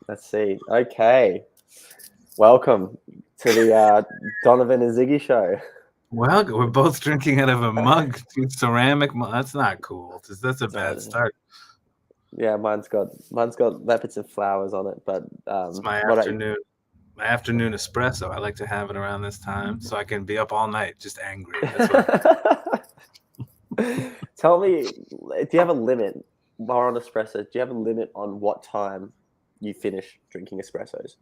Let's see. Okay. Welcome to the Donovan and Ziggy show. Well, we're both drinking out of a mug, ceramic mug. That's not cool. That's a bad start. Yeah, mine's got leopards and flowers on it, but It's my afternoon espresso. I like to have it around this time so I can be up all night just angry. That's what Tell me, do you have a limit? More on espresso. Do you have a limit on what time you finish drinking espressos?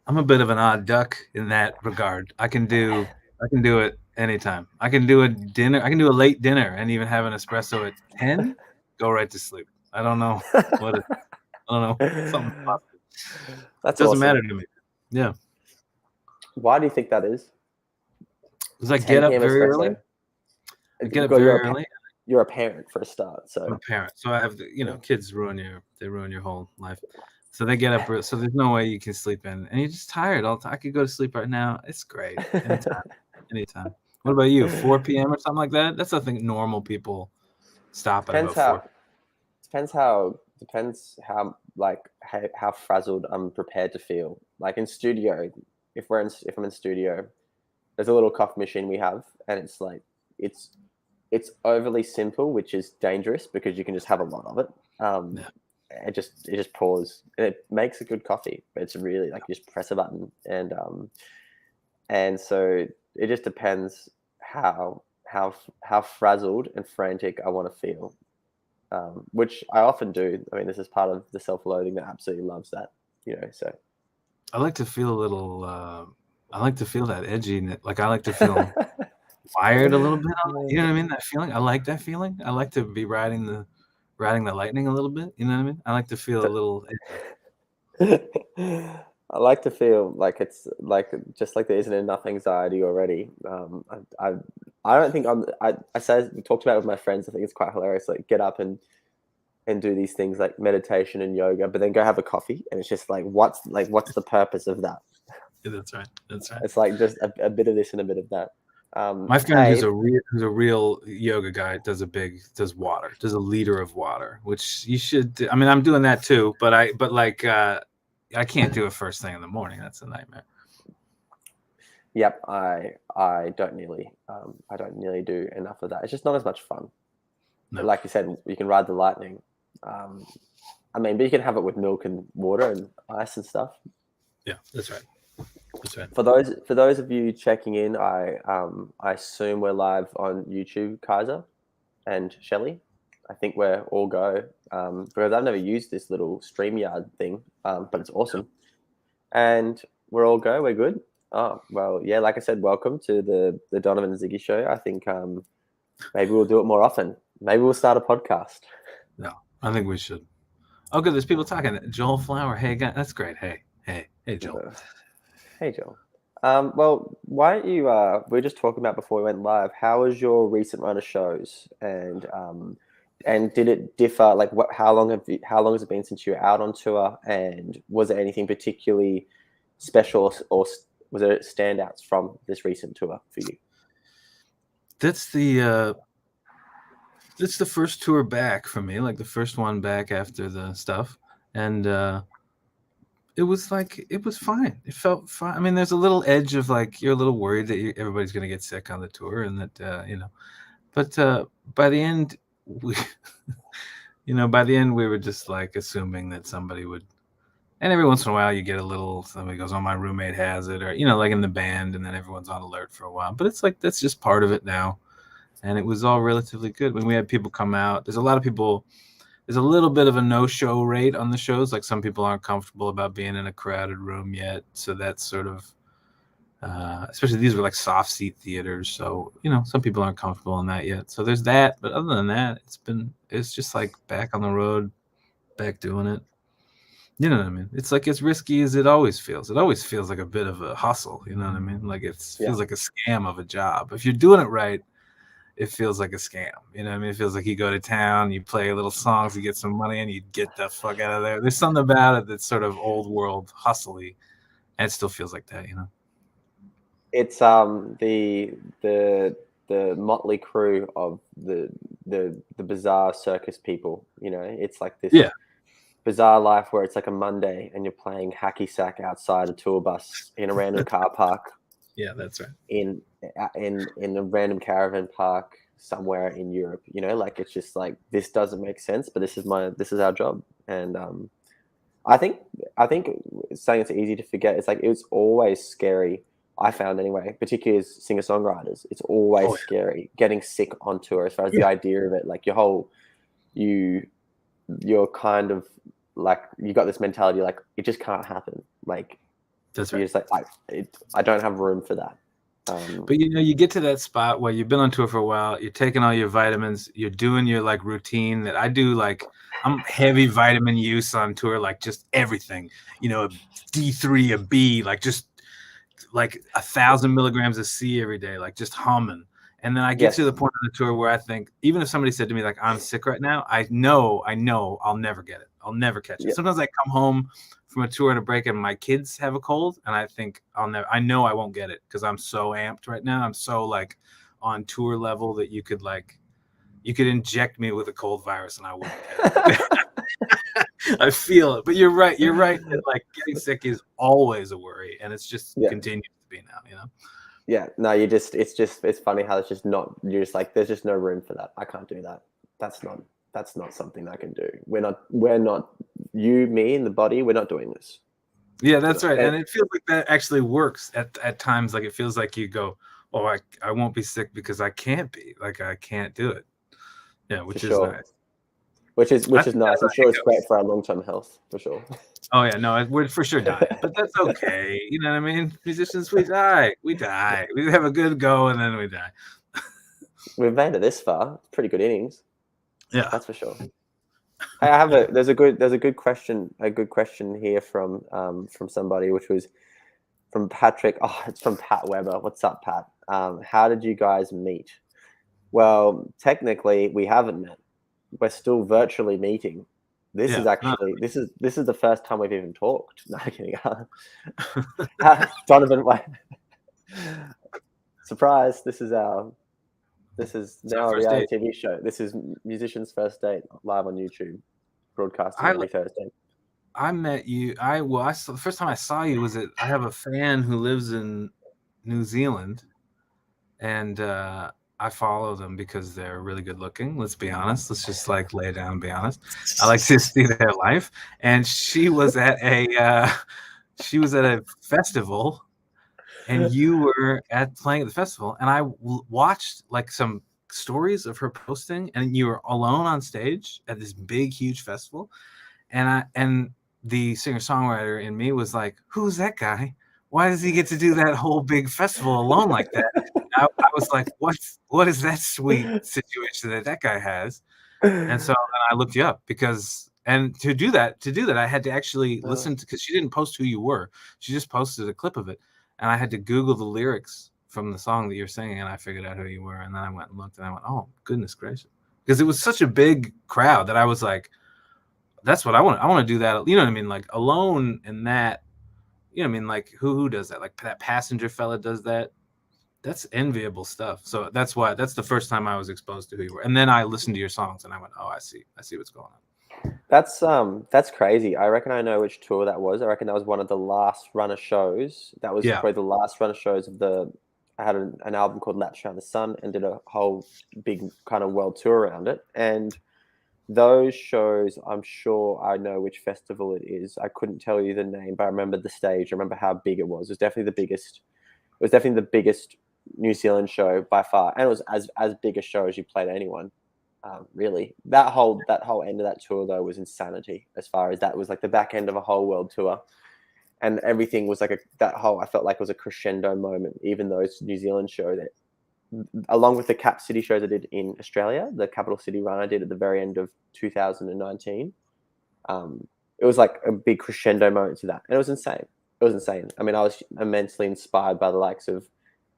I'm a bit of an odd duck in that regard. I can do it anytime. I can do a late dinner and even have an espresso at 10, go right to sleep. I don't know what it, I don't know. Something possible. That doesn't matter to me. Yeah. Why do you think that is? Because I get up very early. Early. You're a parent for a start, so I'm a parent. So I have kids ruin your whole life. So they get up, so there's no way you can sleep in, and you're just tired all the time. I could go to sleep right now. It's great. Anytime. What about you? 4 p.m. or something like that? That's I think normal people stop at about 4. Depends how frazzled I'm prepared to feel. Like in studio, if I'm in studio, there's a little coffee machine we have, and it's like it's overly simple, which is dangerous because you can just have a lot of it. It just pours, and it makes a good coffee. But it's really like you just press a button, and so it just depends how frazzled and frantic I want to feel, which I often do. I mean, this is part of the self-loathing that absolutely loves that, So I like to feel a little. I like to feel that edgy. Like I like to feel wired a little bit. You know what I mean? That feeling. I like that feeling. I like to be riding the lightning a little bit. You know what I mean? I like to feel a little. I like to feel like it's like just like there isn't enough anxiety already. I don't think I said we talked about it with my friends. I think it's quite hilarious. Like get up and do these things like meditation and yoga, but then go have a coffee, and it's just like what's the purpose of that? Yeah, that's right. It's like just a bit of this and a bit of that. My friend who's a real yoga guy does a liter of water, which you should do. I mean, I'm doing that too, but I can't do it first thing in the morning. That's a nightmare. Yep, I don't nearly do enough of that. It's just not as much fun. No. Like you said, you can ride the lightning. I mean, but you can have it with milk and water and ice and stuff. Yeah, that's right. That's right. For those of you checking in, I assume we're live on YouTube, Kaiser and Shelley. I think we're all go because I've never used this little StreamYard thing, but it's awesome. And we're all go. We're good. Oh well, yeah. Like I said, welcome to the Donovan and Ziggy show. I think maybe we'll do it more often. Maybe we'll start a podcast. No, I think we should. Oh, good. There's people talking. Joel Flower. Hey, guys. That's great. Hey, Joel. Hey, Joel. Well, why don't you? We were just talking about before we went live. How was your recent run of shows, and did it differ? Like, how long has it been since you were out on tour? And was there anything particularly special, or was there standouts from this recent tour for you? That's the first tour back for me, like the first one back after the stuff, and it was fine. It felt fine. I mean, there's a little edge of like you're a little worried that everybody's going to get sick on the tour, and that but by the end we were just like assuming that somebody would. And every once in a while, you get somebody goes, "Oh, my roommate has it," or like in the band, and then everyone's on alert for a while. But it's like that's just part of it now, and it was all relatively good. When we had people come out, there's a lot of people. There's a little bit of a no-show rate on the shows. Like some people aren't comfortable about being in a crowded room yet, so that's sort of, especially these were like soft seat theaters, so some people aren't comfortable in that yet. So there's that. But other than that, it's just like back on the road, back doing it. You know what I mean? It's like as risky as it always feels. It always feels like a bit of a hustle. You know what I mean? Like feels like a scam of a job. If you're doing it right, it feels like a scam. You know what I mean? It feels like you go to town, you play little songs, you get some money, and you get the fuck out of there. There's something about it that's sort of old world hustly, and it still feels like that. It's the motley crew of the bizarre circus people. It's like this. Yeah. bizarre life where it's like a Monday and you're playing hacky sack outside a tour bus in a random car park Yeah, that's right. in a random caravan park somewhere in Europe. You know, like it's just like this doesn't make sense, but this is our job. And I think saying it's easy to forget. It's like it's always scary. I found anyway, particularly as singer songwriters, it's always Oh, scary getting sick on tour. As far as yeah. the idea of it, like you're kind of like you got this mentality like it just can't happen. Like That's you're right. just like I don't have room for that. But you get to that spot where you've been on tour for a while, you're taking all your vitamins, you're doing your like routine that I do. Like I'm heavy vitamin use on tour, like just everything, a D3, a B, like just like 1,000 milligrams of C every day, like just humming. And then I get to the point on the tour where I think, even if somebody said to me like I'm sick right now, I know I'll never get it. I'll never catch it. Sometimes I come home from a tour and a break and my kids have a cold and I think I know I won't get it because I'm so amped right now. I'm so like on tour level that you could inject me with a cold virus and I wouldn't get it. I feel it. But you're right that like getting sick is always a worry and it's just continues to be now, Yeah, no, it's funny how it's just not, you're just like, there's just no room for that. I can't do that. That's not something I can do. We're not you, me, and the body. We're not doing this. Yeah, that's right. And it feels like that actually works at times. Like it feels like you go, oh, I won't be sick because I can't be. Like I can't do it. Yeah, which is nice. Which is nice. I'm sure it's great for our long-term health, for sure. Oh yeah, no, we're for sure dying, but that's okay. You know what I mean? Musicians, we die. We have a good go, and then we die. We've made it this far. Pretty good innings. Yeah, that's for sure. Hey, there's a good question here from somebody, which was from Patrick. Oh, it's from Pat Weber. What's up, Pat? How did you guys meet? Well, technically, we haven't met. We're still virtually meeting. This is actually this is the first time we've even talked. No, I'm kidding. Donovan, surprise! This is now a reality TV show. This is Musician's First Date live on YouTube, broadcasting every Thursday. I met you. The first time I saw you was I have a fan who lives in New Zealand, and I follow them because they're really good looking. Let's be honest. Let's just like lay it down and be honest. I like to see their life. And she was at a festival, and you were playing at the festival. And I watched like some stories of her posting, and you were alone on stage at this big, huge festival. And the singer-songwriter in me was like, "Who's that guy? Why does he get to do that whole big festival alone like that?" I was like, what is that sweet situation that guy has? And so then I looked you up and to do that, I had to actually listen to, because she didn't post who you were. She just posted a clip of it. And I had to Google the lyrics from the song that you're singing, and I figured out who you were. And then I went and looked, and I went, oh, goodness gracious. Because it was such a big crowd that I was like, that's what I want. I want to do that. You know what I mean? Like alone in that, you know what I mean? Like who does that? Like that Passenger fella does that. That's enviable stuff. So that's the first time I was exposed to who you were. And then I listened to your songs and I went, oh, I see what's going on. That's crazy. I reckon I know which tour that was. I reckon that was one of the last run of shows. That was probably the last run of shows I had an album called Laps Around the Sun and did a whole big kind of world tour around it. And those shows, I'm sure I know which festival it is. I couldn't tell you the name, but I remember the stage. I remember how big it was. It was definitely the biggest. It was definitely the biggest New Zealand show by far, and it was as big a show as you played anyone. Really, that whole end of that tour though was insanity. As far as that was like the back end of a whole world tour, and everything was like I felt like it was a crescendo moment. Even those New Zealand show that, along with the Cap City shows I did in Australia, the Capital City run I did at the very end of 2019. It was like a big crescendo moment to that, and it was insane. It was insane. I mean, I was immensely inspired by the likes of.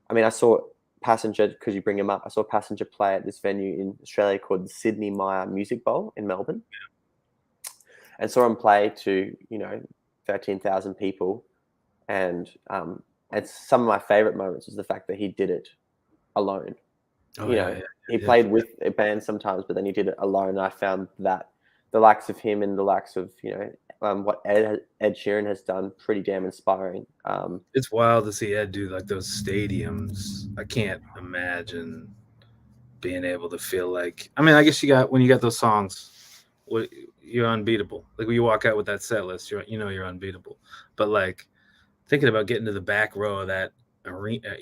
I mean, I saw Passenger, because you bring him up. I saw Passenger play at this venue in Australia called the Sydney Myer Music Bowl in Melbourne, and saw him play to 13,000 people. And some of my favorite moments was the fact that he did it alone. He played with a band sometimes, but then he did it alone. And I found that the likes of him and the likes of what Ed Sheeran has done, pretty damn inspiring. It's wild to see Ed do like those stadiums. I can't imagine being able to feel like. I mean, I guess when you got those songs, you're unbeatable. Like when you walk out with that set list, you're unbeatable. But like thinking about getting to the back row of that arena,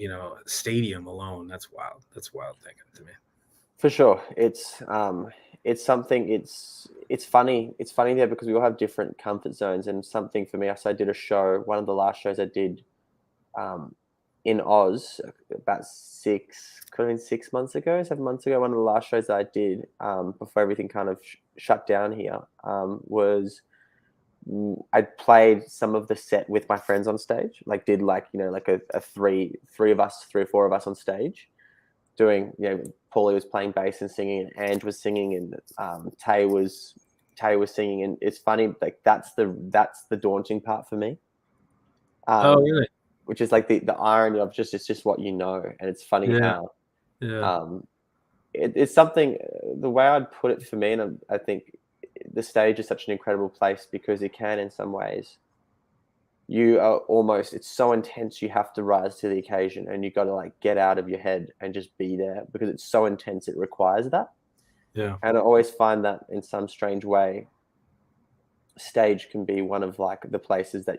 stadium alone, that's wild. That's wild thinking to me. For sure, it's something. It's funny. It's funny there because we all have different comfort zones, and something for me. So I did a show. One of the last shows I did, in Oz, about could have been 6 months ago, 7 months ago. One of the last shows that I did, before everything kind of shut down here, was I played some of the set with my friends on stage. Like did like a three or four of us on stage, doing Paulie was playing bass and singing, and Ange was singing, and Tay was singing, and it's funny, like that's the daunting part for me. Oh, really? Which is like the irony of it's just what you know, and it's funny how it's something. The way I'd put it for me, and I think the stage is such an incredible place because it can, in some ways, you are almost, it's so intense, you have to rise to the occasion, and you got to like get out of your head and just be there because it's so intense, it requires that. Yeah. And I always find that in some strange way, stage can be one of like the places that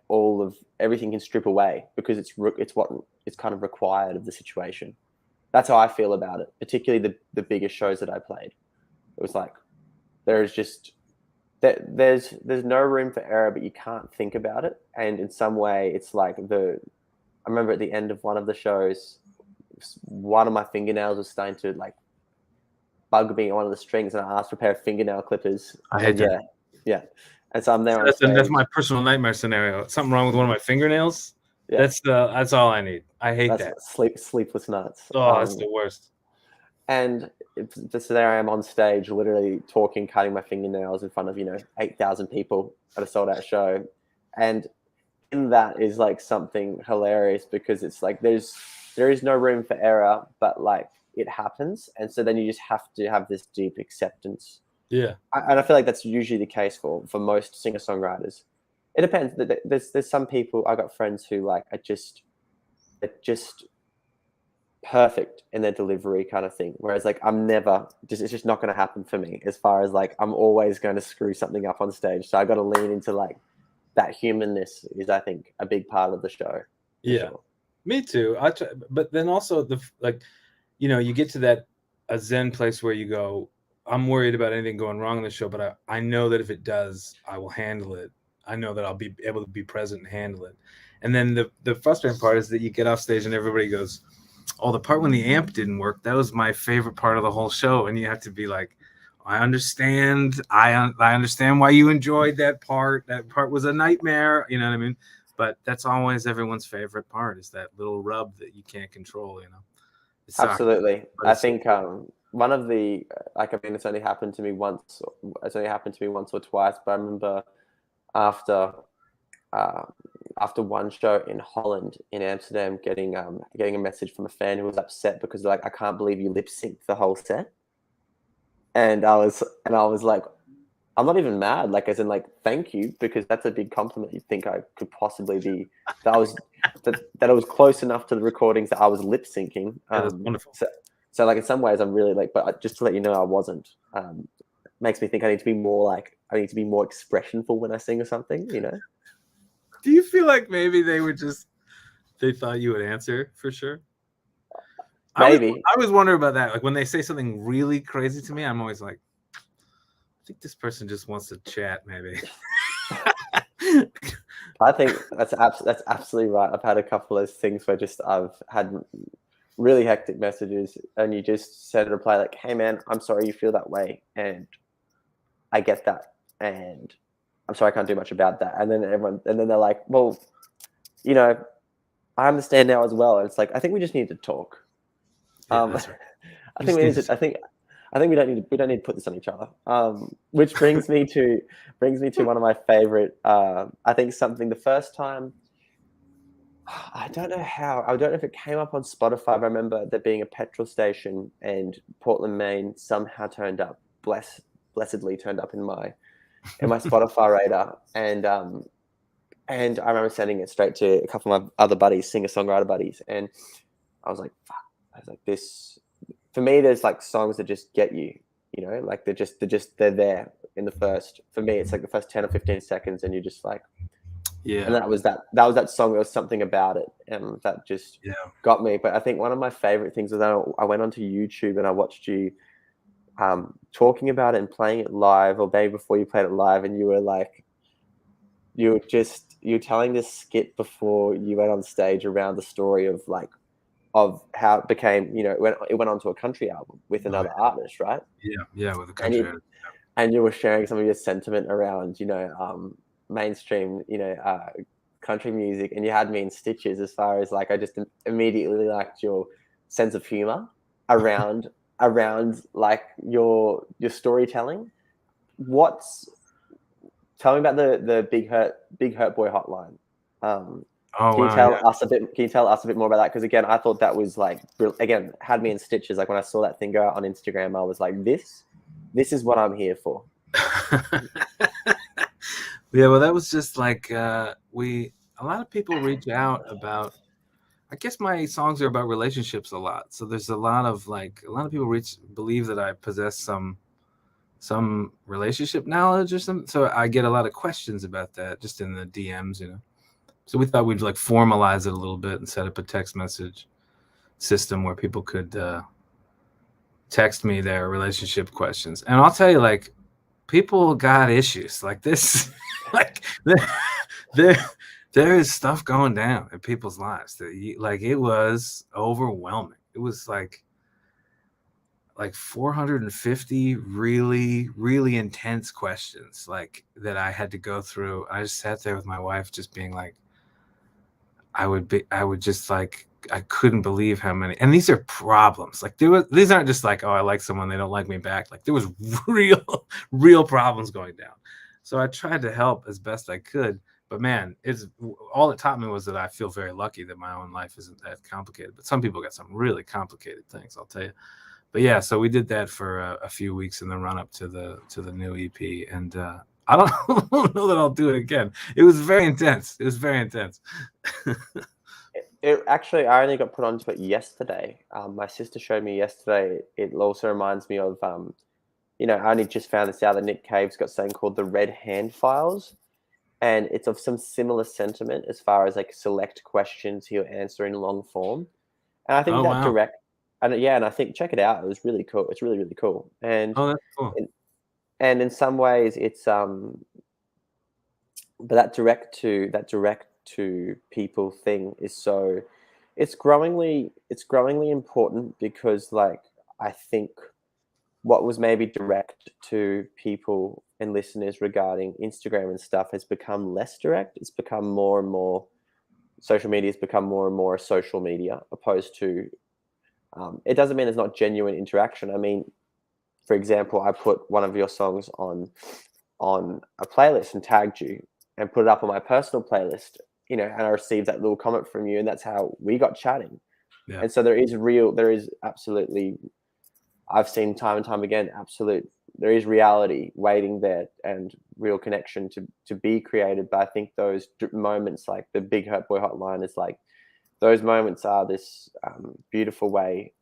all of everything can strip away because it's what it's kind of required of the situation. That's how I feel about it, particularly the biggest shows that I played. It was like there's no room for error, but you can't think about it. And in some way, it's like I remember at the end of one of the shows, one of my fingernails was starting to like bug me on one of the strings, and I asked for a pair of fingernail clippers. I hate that. Yeah. And so I'm there. That's my personal nightmare scenario. Something wrong with one of my fingernails. Yeah. That's all I need. I hate that. Sleepless nights. Oh, that's the worst. And so there I am on stage, literally talking, cutting my fingernails in front of 8,000 people at a sold out show, and in that is like something hilarious because it's like there is no room for error, but like it happens, and so then you just have to have this deep acceptance. Yeah, and I feel like that's usually the case for most singer songwriters. It depends. There's some people. I got friends who like are just perfect in their delivery kind of thing, whereas like it's just not going to happen for me, as far as like I'm always going to screw something up on stage, so I got to lean into like that humanness is, I think, a big part of the show. Yeah, sure. Me too. But then also you get to that a zen place where you go, I'm worried about anything going wrong in the show, but I know that if it does, I will handle it. I know that I'll be able to be present and handle it. And then the frustrating part is that you get off stage and everybody goes, oh, the part when the amp didn't work, that was my favorite part of the whole show. And you have to be like, I understand. I understand why you enjoyed that part. That part was a nightmare. You know what I mean? But that's always everyone's favorite part, is that little rub that you can't control, Absolutely. I think one of the, it's only happened to me once. It's only happened to me once or twice, but I remember after one show in Holland, in Amsterdam, getting a message from a fan who was upset because they're like, I can't believe you lip synced the whole set. And I was like, I'm not even mad, like as in like, thank you, because that's a big compliment. You'd think I could possibly be that I was close enough to the recordings that I was lip syncing. That's wonderful. So like in some ways I'm really like, but just to let you know, I wasn't. Makes me think I need to be more expressionful when I sing or something, Do you feel like maybe they thought you would answer for sure? Maybe. I always wonder about that. Like when they say something really crazy to me, I'm always like, I think this person just wants to chat, maybe. I think that's absolutely right. I've had a couple of things where I've had really hectic messages, and you just send a reply like, "Hey man, I'm sorry you feel that way, and I get that, and I'm sorry I can't do much about that." And then they're like, "Well, I understand now as well." And it's like, I think we just need to talk. Yeah, that's right. I think we don't need to put this on each other. Which brings me to one of my favorite. I think something the first time. I don't know if it came up on Spotify. I remember there being a petrol station, and Portland, Maine somehow turned up. Bless blessedly turned up in my Spotify radar, and I remember sending it straight to a couple of my other buddies, singer-songwriter buddies, and I was like, fuck. I was like, this, for me, there's like songs that just get you, you know, like they're there in the first, for me, it's like the first 10 or 15 seconds, and you're just like, Yeah. and that was that song. There was something about it, and that just got me. But I think one of my favorite things was I went onto YouTube and I watched you talking about it and playing it live, or maybe before you played it live, and you were like, you were telling this skit before you went on stage around the story of like, of how it became, you know, it went onto a country album with another artist, right? Yeah, with a country artist. And you were sharing some of your sentiment around, you know, mainstream, you know, country music, and you had me in stitches as far as like, I just immediately liked your sense of humor around like your storytelling. Tell me about the Big Hurt Boy hotline. Can you tell us a bit more about that? Because again, I thought that was like, again, had me in stitches. Like when I saw that thing go out on Instagram, I was like, this is what I'm here for. Yeah, well, that was just like a lot of people reach out about. I guess my songs are about relationships a lot. So there's a lot of people believe that I possess some relationship knowledge or something. So I get a lot of questions about that just in the DMs, you know. So we thought we'd like formalize it a little bit and set up a text message system where people could text me their relationship questions. And I'll tell you, like, people got issues like this. Like there is stuff going down in people's lives that like, it was overwhelming. It was like 450 really, really intense questions, like, that I had to go through. I just sat there with my wife just being like, I would just like, I couldn't believe how many, and these are problems. Like these aren't just like, oh, I like someone, they don't like me back. Like there was real problems going down. So I tried to help as best I could, but man, all it taught me was that I feel very lucky that my own life isn't that complicated. But some people got some really complicated things, I'll tell you. But yeah, so we did that for a few weeks in the run up to the new EP, and I don't know that I'll do it again. It was very intense. Actually, I only got put onto it yesterday. My sister showed me yesterday. It also reminds me of, you know, I only just found this out that Nick Cave's got something called the Red Hand Files, and it's of some similar sentiment as far as like select questions he'll answer in long form. And I think and I think, check it out. It was really cool. It's really, really cool. And that's cool. And in some ways, it's but that direct to people thing is so, it's growingly important, because like, I think what was maybe direct to people and listeners regarding Instagram and stuff has become less direct. It's become more and more, social media has become more and more a social media, opposed to, it doesn't mean there's not genuine interaction. I mean, for example, I put one of your songs on a playlist and tagged you and put it up on my personal playlist, you know, and I received that little comment from you, and that's how we got chatting. Yeah. And so there is absolutely, I've seen time and time again, there is reality waiting there and real connection to be created. But I think those moments, like the Big Hurt Boy hotline, is like, those moments are this beautiful way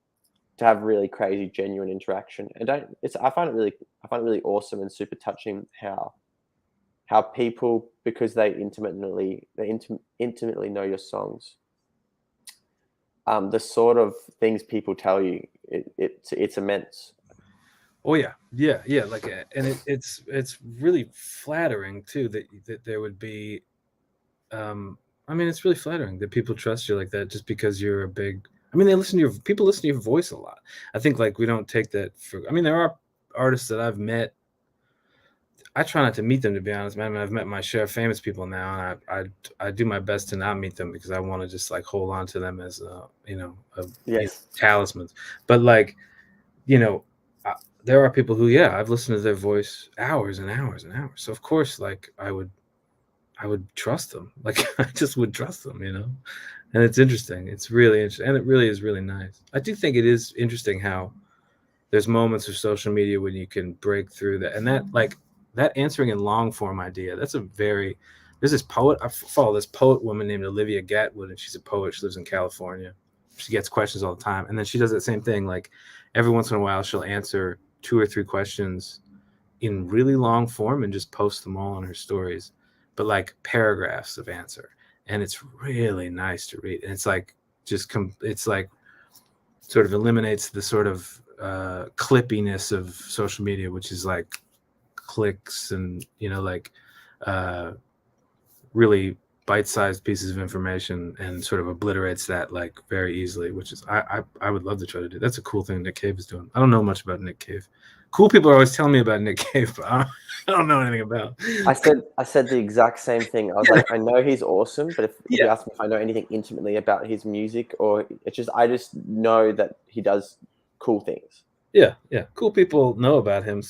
to have really crazy, genuine interaction. And I find it really awesome and super touching how people, because they intimately know your songs, the sort of things people tell you, it's immense. Oh yeah. Like, and it's really flattering too that there would be. I mean, it's really flattering that people trust you like that, just because you're a big. I mean, people listen to your voice a lot. I think like we don't take that for. I mean, there are artists that I've met. I try not to meet them, to be honest, man. I mean, I've met my share of famous people now, and I do my best to not meet them, because I want to just like hold on to them as talismans. But like, you know, there are people who, I've listened to their voice hours and hours and hours. So of course, like I would trust them. Like I just would trust them, you know. And it's interesting. It's really interesting, and it really is really nice. I do think it is interesting how there's moments of social media when you can break through that, and that answering in long form idea. There's this poet. I follow this poet woman named Olivia Gatwood, and she's a poet. She lives in California. She gets questions all the time, and then she does that same thing. Like every once in a while, she'll answer 2 or 3 questions in really long form and just post them all on her stories, but like paragraphs of answer, and it's really nice to read. And it's like it's like sort of eliminates the sort of clippiness of social media, which is like clicks and like really bite-sized pieces of information, and sort of obliterates that like very easily, which is I would love to try to do. That's a cool thing Nick Cave is doing. I don't know much about Nick Cave. Cool people are always telling me about Nick Cave, but I don't know anything about. I said the exact same thing. I was like, I know he's awesome, but if you ask me if I know anything intimately about his music, or I just know that he does cool things. Yeah. Cool people know about him,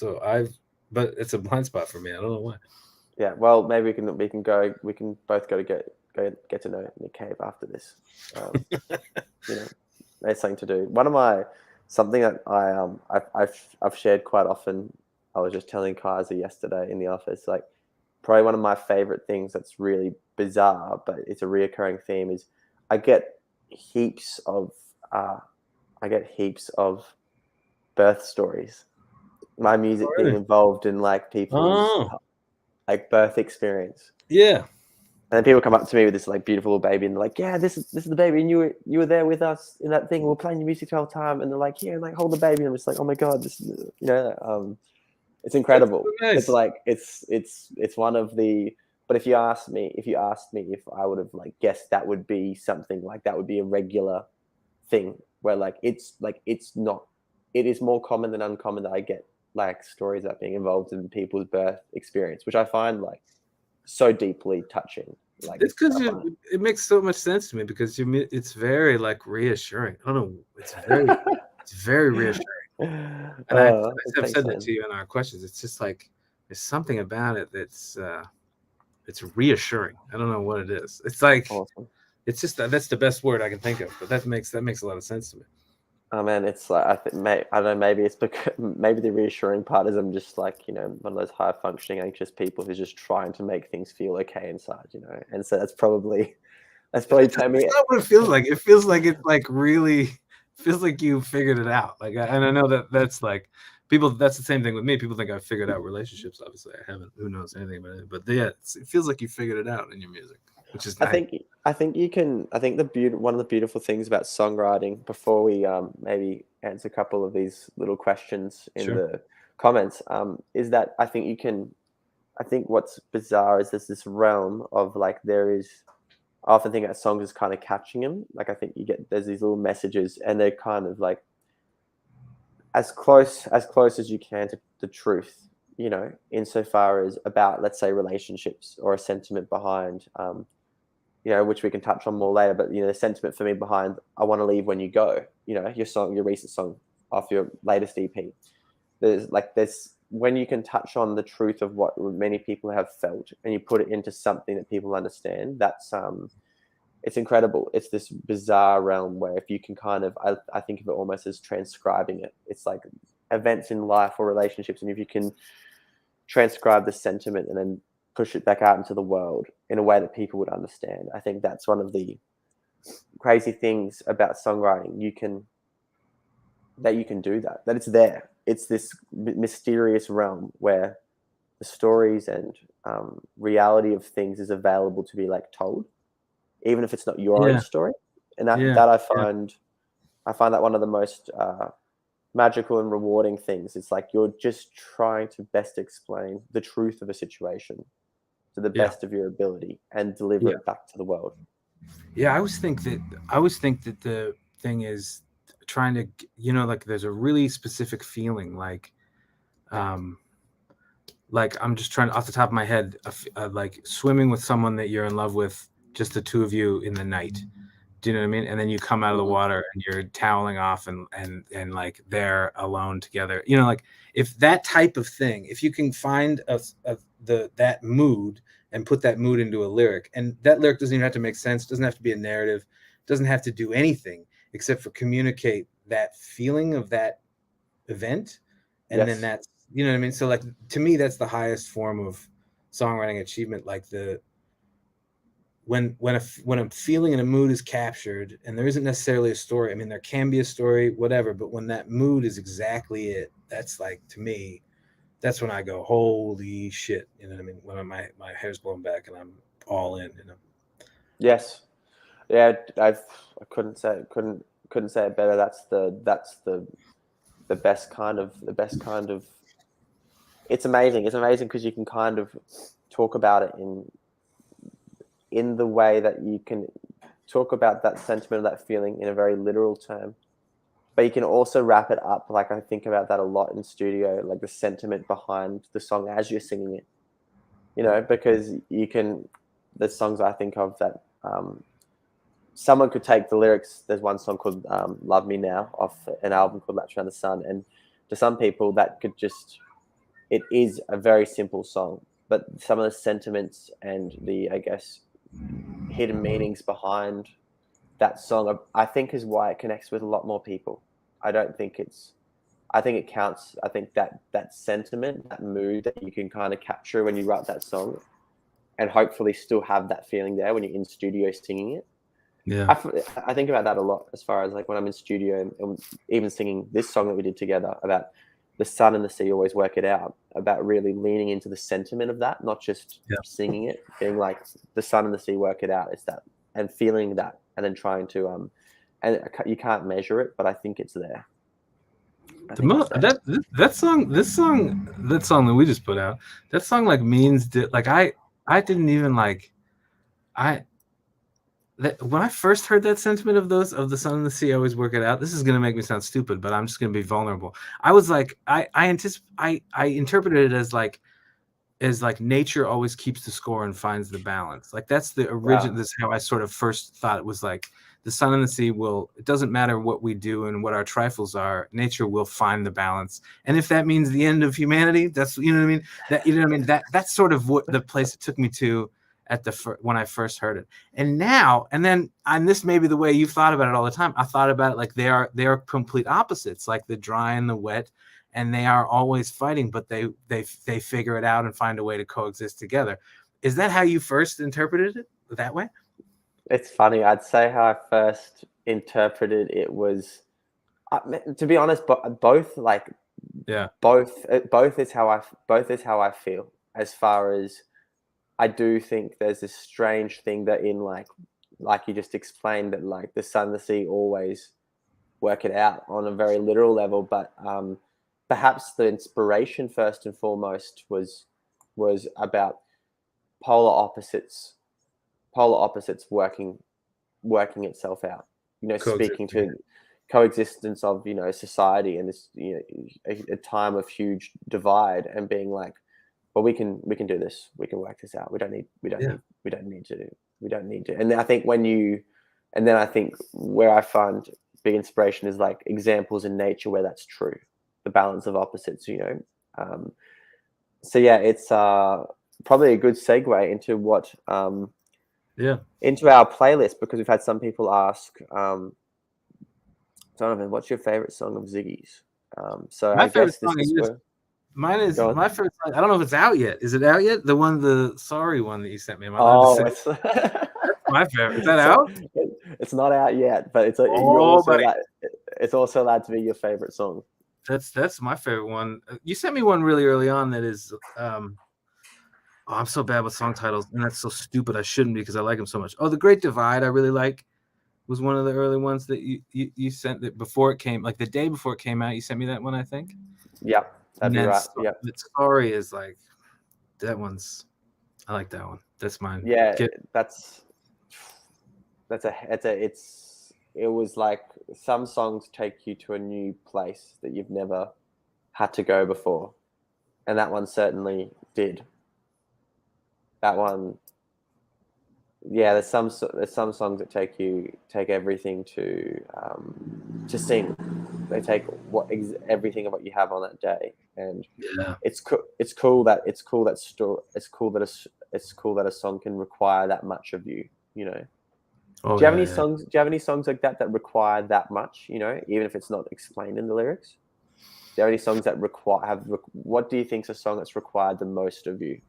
but it's a blind spot for me. I don't know why. Yeah, well, maybe we can both go to get to know Nick Cave after this. It's something to do. Something that I've shared quite often. I was just telling Kaiser yesterday in the office, like probably one of my favorite things that's really bizarre, but it's a reoccurring theme, is I get heaps of birth stories. My music being involved in like people's like birth experience. Yeah. And then people come up to me with this like beautiful little baby, and they're like, "Yeah, this is the baby, and you were there with us in that thing. We were playing your music the whole time." And they're like, "Here, and like hold the baby." And I'm just like, "Oh my god, this is, it's incredible." Nice. It's like it's one of the. But if you asked me if I would have like guessed that would be something like that would be a regular thing, where like it's not. It is more common than uncommon that I get like stories about being involved in people's birth experience, which I find like so deeply touching. Like it's because it makes so much sense to me, because it's very like reassuring. I don't know, it's very reassuring. And I've said that to you in our questions. It's just like there's something about it that's it's reassuring. I don't know what it is. It's like awesome. It's just that's the best word I can think of, but that makes a lot of sense to me. Oh man, it's like I don't know. Maybe it's because maybe the reassuring part is I'm just like one of those high functioning anxious people who's just trying to make things feel okay inside, And so that's probably tell me. That's not what it feels like. It feels like it's like really feels like you figured it out. Like, and I know that's like people. That's the same thing with me. People think I've figured out relationships. Obviously, I haven't. Who knows anything about it? But yeah, it feels like you figured it out in your music, which is nice. I think you can. I think one of the beautiful things about songwriting, before we maybe answer a couple of these little questions in the comments, is that I think you can. I think what's bizarre is there's this realm of like I often think that songs is kind of catching them. Like I think there's these little messages, and they're kind of like as close as you can to the truth, insofar as about, let's say, relationships or a sentiment behind. Which we can touch on more later, but the sentiment for me behind "I Want to Leave When You Go," your recent song off your latest EP. There's when you can touch on the truth of what many people have felt, and you put it into something that people understand. That's it's incredible. It's this bizarre realm where if you can kind of, I think of it almost as transcribing it. It's like events in life or relationships, and if you can transcribe the sentiment and then push it back out into the world in a way that people would understand. I think that's one of the crazy things about songwriting. You can do that it's there. It's this mysterious realm where the stories and reality of things is available to be like told, even if it's not your own story. And that I find that one of the most magical and rewarding things. It's like you're just trying to best explain the truth of a situation to the best of your ability and deliver it back to the world. Yeah, I always think that the thing is trying to, like there's a really specific feeling, like I'm just trying off the top of my head, like swimming with someone that you're in love with, just the two of you in the night. Do you know what I mean? And then you come out of the water and you're toweling off and like they're alone together. Like if that type of thing, if you can find that mood and put that mood into a lyric, and that lyric doesn't even have to make sense, doesn't have to be a narrative, doesn't have to do anything except for communicate that feeling of that event, and then Yes. that's, you know what I mean. So like to me, that's the highest form of songwriting achievement. Like when a feeling and a mood is captured, and there isn't necessarily a story. I mean, there can be a story, whatever, but when that mood is exactly it, that's like, to me, that's when I go, holy shit, you know what I mean? When my hair's blowing back and I'm all in, you know. Yes. Yeah. I couldn't say it better. That's the best kind of. It's amazing. It's amazing because you can kind of talk about it in the way that you can talk about that sentiment, that feeling in a very literal term, but you can also wrap it up. Like I think about that a lot in studio, like the sentiment behind the song as you're singing it, you know, because you can, there's songs I think of that someone could take the lyrics. There's one song called Love Me Now off an album called Latch Around the Sun. And to some people that could just, it is a very simple song, but some of the sentiments and the, I guess, hidden meanings behind that song, I think is why it connects with a lot more people. I don't think it's, I think it counts. I think that sentiment, that mood that you can kind of capture when you write that song and hopefully still have that feeling there when you're in studio singing it. Yeah. I think about that a lot as far as like when I'm in studio and even singing this song that we did together about the sun and the sea always work it out, about really leaning into the sentiment of that, not just singing it, being like the sun and the sea work it out. It's that, and feeling that, and then trying to and you can't measure it, but I think it's there. That song that we just put out, that song like means that, like I didn't even like when I first heard that sentiment of the sun and the sea always work it out. This is gonna make me sound stupid, but I'm just gonna be vulnerable. I was like, I interpreted it as like nature always keeps the score and finds the balance. Like that's the original. This is how I sort of first thought it was like the sun and the sea will. It doesn't matter what we do and what our trifles are. Nature will find the balance, and if that means the end of humanity, that's, you know what I mean. That, you know what I mean. That's sort of what the place it took me to at when I first heard it. And now, and this may be the way you've thought about it all the time. I thought about it like they are complete opposites, like the dry and the wet. And they are always fighting, but they figure it out and find a way to coexist together. Is that how you first interpreted it, that way? It's funny. I'd say how I first interpreted it was, to be honest, both like, both is how I feel. As far as, I do think there's this strange thing that in like you just explained, that like the sun, the sea always work it out on a very literal level, but perhaps the inspiration first and foremost was about polar opposites working itself out, you know, speaking to coexistence of, you know, society and this, you know, a time of huge divide, and being like, well, we can do this, we can work this out, we don't need to. And I think I think where I find big inspiration is like examples in nature where that's true, the balance of opposites, you know. So yeah, it's probably a good segue into what into our playlist, because we've had some people ask, Donovan, what's your favorite song of Ziggy's? So my I guess this is where mine is my favorite song. I don't know if it's out yet. Is it out yet? The sorry one that you sent me. It's my favorite. Is that out? It's not out yet, but it's also allowed to be your favorite song. That's my favorite one. You sent me one really early on that is I'm so bad with song titles, and that's so stupid. I shouldn't, because I like them so much. Oh, The Great Divide, I really like. Was one of the early ones that you sent, that before it came, like the day before it came out. You sent me that one, I think. Yep, that'd be right. Yep. Sorry is like, that one's, I like that one. That's mine. Yeah, it was like some songs take you to a new place that you've never had to go before, and that one certainly did. That one, yeah. There's some songs that take everything to sing. They take everything of what you have on that day, and it's cool that a song can require that much of you. You know. Do you have any songs? Do you have any songs like that require that much? You know, even if it's not explained in the lyrics. there any songs that what do you think's a song that's required the most of you?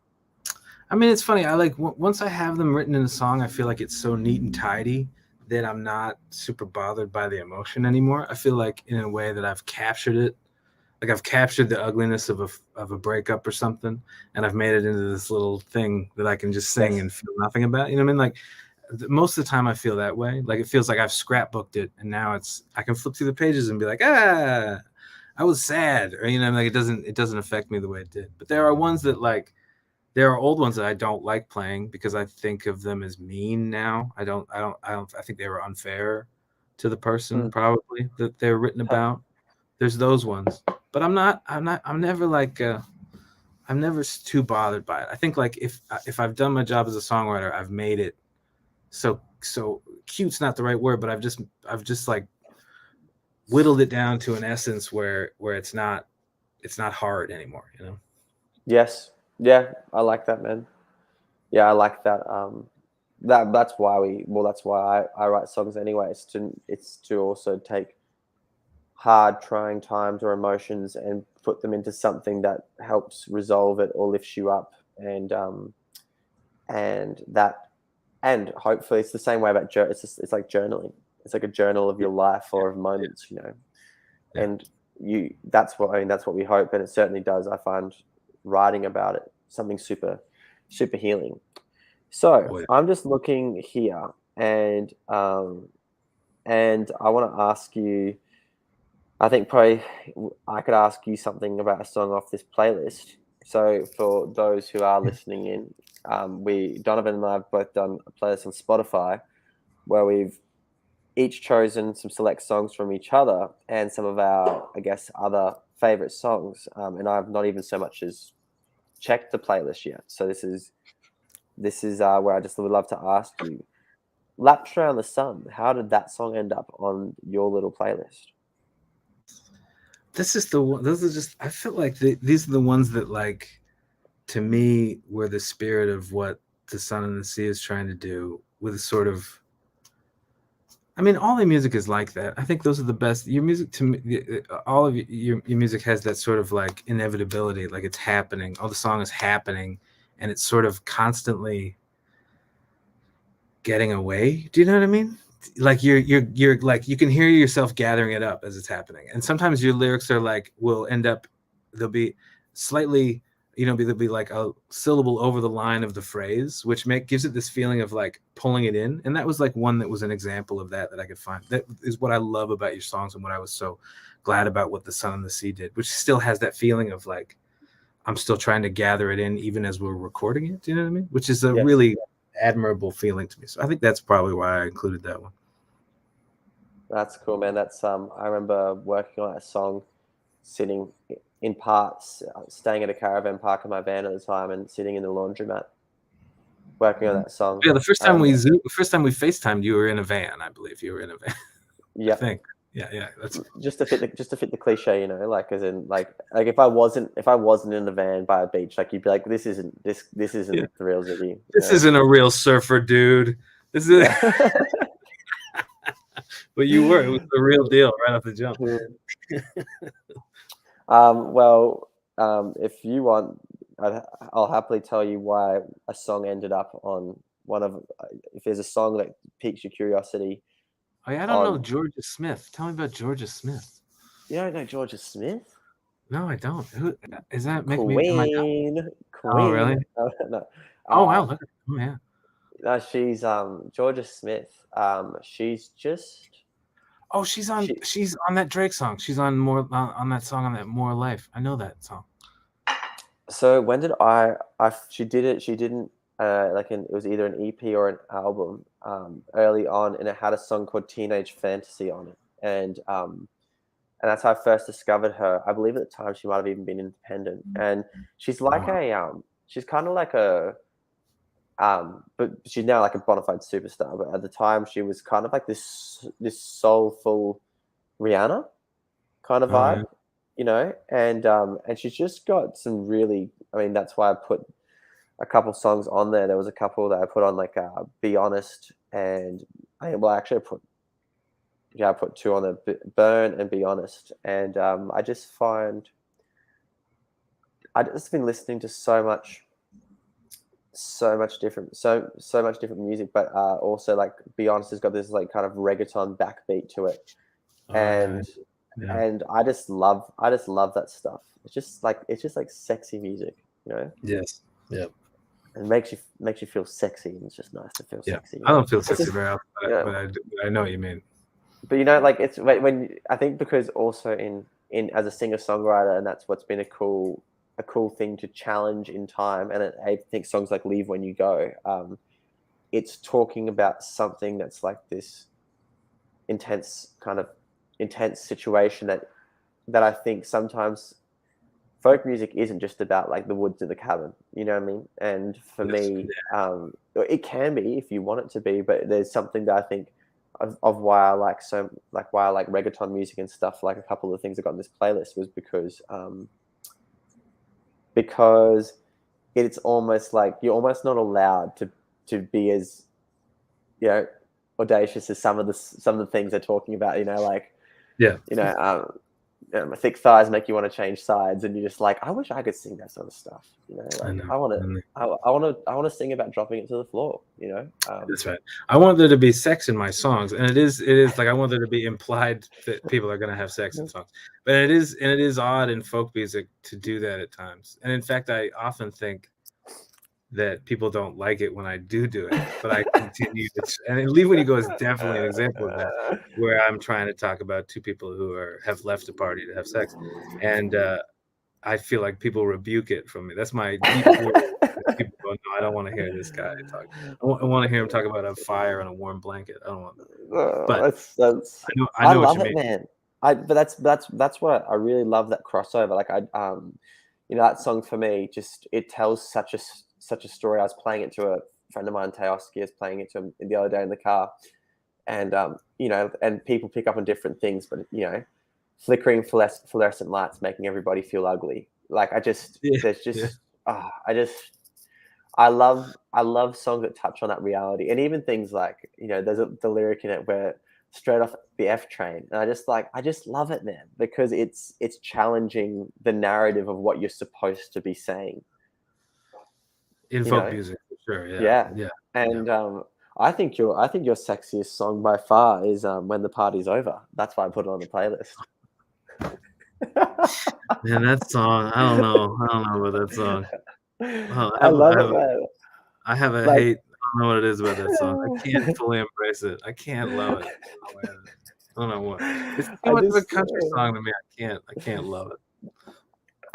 I mean, it's funny. I like once I have them written in a song, I feel like it's so neat and tidy that I'm not super bothered by the emotion anymore. I feel like in a way that I've captured it. Like I've captured the ugliness of a breakup or something, and I've made it into this little thing that I can just sing and feel nothing about. You know what I mean? Like most of the time I feel that way. Like it feels like I've scrapbooked it, and now I can flip through the pages and be like, I was sad, or like it doesn't affect me the way it did. But there are ones that there are old ones that I don't like playing because I think of them as mean now. I think they were unfair to the person probably that they're written about. There's those ones, but I'm never too bothered by it. I think like if I've done my job as a songwriter, I've made it so cute's not the right word, but I've just like whittled it down to an essence where it's not hard anymore, Yes. Yeah, I like that, man. Yeah, I like that. That's why I write songs anyway. It's to also take hard, trying times or emotions and put them into something that helps resolve it or lifts you up, and hopefully it's the same way about it's like journaling. It's like a journal of your life or of moments, and that's what we hope, and it certainly does. I find writing about it something super healing. So I'm just looking here, and I want to ask you, I think probably I could ask you something about a song off this playlist. So for those who are listening in, Donovan and I have both done a playlist on Spotify where we've each chosen some select songs from each other and some of our, I guess, other favorite songs. And I've not even so much as checked the playlist yet. So this is where I just would love to ask you, Laps Around the Sun, how did that song end up on your little playlist? This is the one. Those are just. I feel like these are the ones that, like, to me, were the spirit of what the Sun and the Sea is trying to do. With a sort of, I mean, all the music is like that. I think those are the best. Your music, to me, all of your music has that sort of like inevitability, like it's happening. All the song is happening, and it's sort of constantly getting away. Do you know what I mean? Like you're like, you can hear yourself gathering it up as it's happening, and sometimes your lyrics are like will end up, they'll be slightly, there'll be like a syllable over the line of the phrase, which gives it this feeling of like pulling it in. And that was like one that was an example of that I could find. That is what I love about your songs, and what I was so glad about what the Sun and the Sea did, which still has that feeling of like I'm still trying to gather it in even as we're recording it. Do you know what I mean? Which is a really admirable feeling to me. So I think that's probably why I included that one. That's cool, man. That's I remember working on that song, sitting in parts, staying at a caravan park in my van at the time, and sitting in the laundromat, working on that song. Yeah, the first time we FaceTimed, you were in a van. I believe you were in a van. Yeah, I think. Yeah. That's just to fit the cliche, like as in like if I wasn't in a van by a beach, like you'd be like, this isn't the real Ziggy. This isn't a real surfer, dude. This is. But you were. It was the real deal right off the jump. If you want, I'll happily tell you why a song ended up on one of. If there's a song that piques your curiosity. Oh yeah, I don't know Georgia Smith. Tell me about Georgia Smith. You don't know Georgia Smith? No, I don't. Who is that? Queen. Oh really? No. Oh wow! Look. Oh yeah. No, she's Georgia Smith. She's just. Oh, she's on that Drake song. She's on more on that song on that More Life. I know that song. So when did she did it? She didn't it was either an EP or an album early on, and it had a song called Teenage Fantasy on it, and that's how I first discovered her. I believe at the time she might have even been independent, and she's like she's kind of like a but she's now like a bona fide superstar. But at the time, she was kind of like this soulful Rihanna kind of vibe, and she's just got some really. I mean, that's why I put a couple songs on there. There was a couple that I put on like Be Honest, and I put I put 2 on the Burn and Be Honest, and I just find I've just been listening to so much different music, but also like Be Honest has got this like kind of reggaeton backbeat to it, and Yeah. and I just love that stuff. It's just like sexy music, you know. Yes. Yeah. And makes you feel sexy, and it's just nice to feel sexy. I don't feel It's sexy just, very often, you know, but I know what you mean. but you know, like it's when I think because also in as a singer songwriter, and that's what's been a cool thing to challenge in time. And I think songs like Leave When You Go, it's talking about something that's like this intense situation that I think sometimes folk music isn't just about like the woods of the cabin, you know what I mean? And for me, it can be if you want it to be, but there's something that I think of why I like reggaeton music and stuff. Like a couple of the things I got in this playlist was because it's almost like you're almost not allowed to be as, you know, audacious as some of the things they're talking about, you know, like, Yeah. you know, my thick thighs make you want to change sides, and you're just like, I wish I could sing that sort of stuff, you know. Like, I want to sing about dropping it to the floor, you know. That's right. I want there to be sex in my songs, and it is like I want there to be implied that people are going to have sex in songs. But it is odd in folk music to do that at times. And in fact, I often think that people don't like it when I do it, but I continue to. And Leave When You Go is definitely an example of that, where I'm trying to talk about 2 people who have left a party to have sex, and I feel like people rebuke it from me. That's my deep fear. People go, no, I don't want to hear this guy talk. I want to hear him talk about a fire and a warm blanket. I don't want that. But that's I know love what it, you mean. man. But that's what I really love, that crossover. Like you know, that song for me, just it tells such a story. I was playing it to a friend of mine, Teoski, is playing it to him the other day in the car, and you know, and people pick up on different things, but you know, flickering fluorescent lights making everybody feel ugly. Like I love songs that touch on that reality, and even things like, you know, there's the lyric in it where straight off the F train, and I just love it, man, because it's challenging the narrative of what you're supposed to be saying In folk music, for sure. Yeah. And I think your sexiest song by far is When the Party's Over. That's why I put it on the playlist. Man, that song, I don't know about that song. I love it, man. I have a hate. I don't know what it is about that song. I can't fully embrace it. I can't love it. I don't know what. It's too much of a country song to me. I can't love it.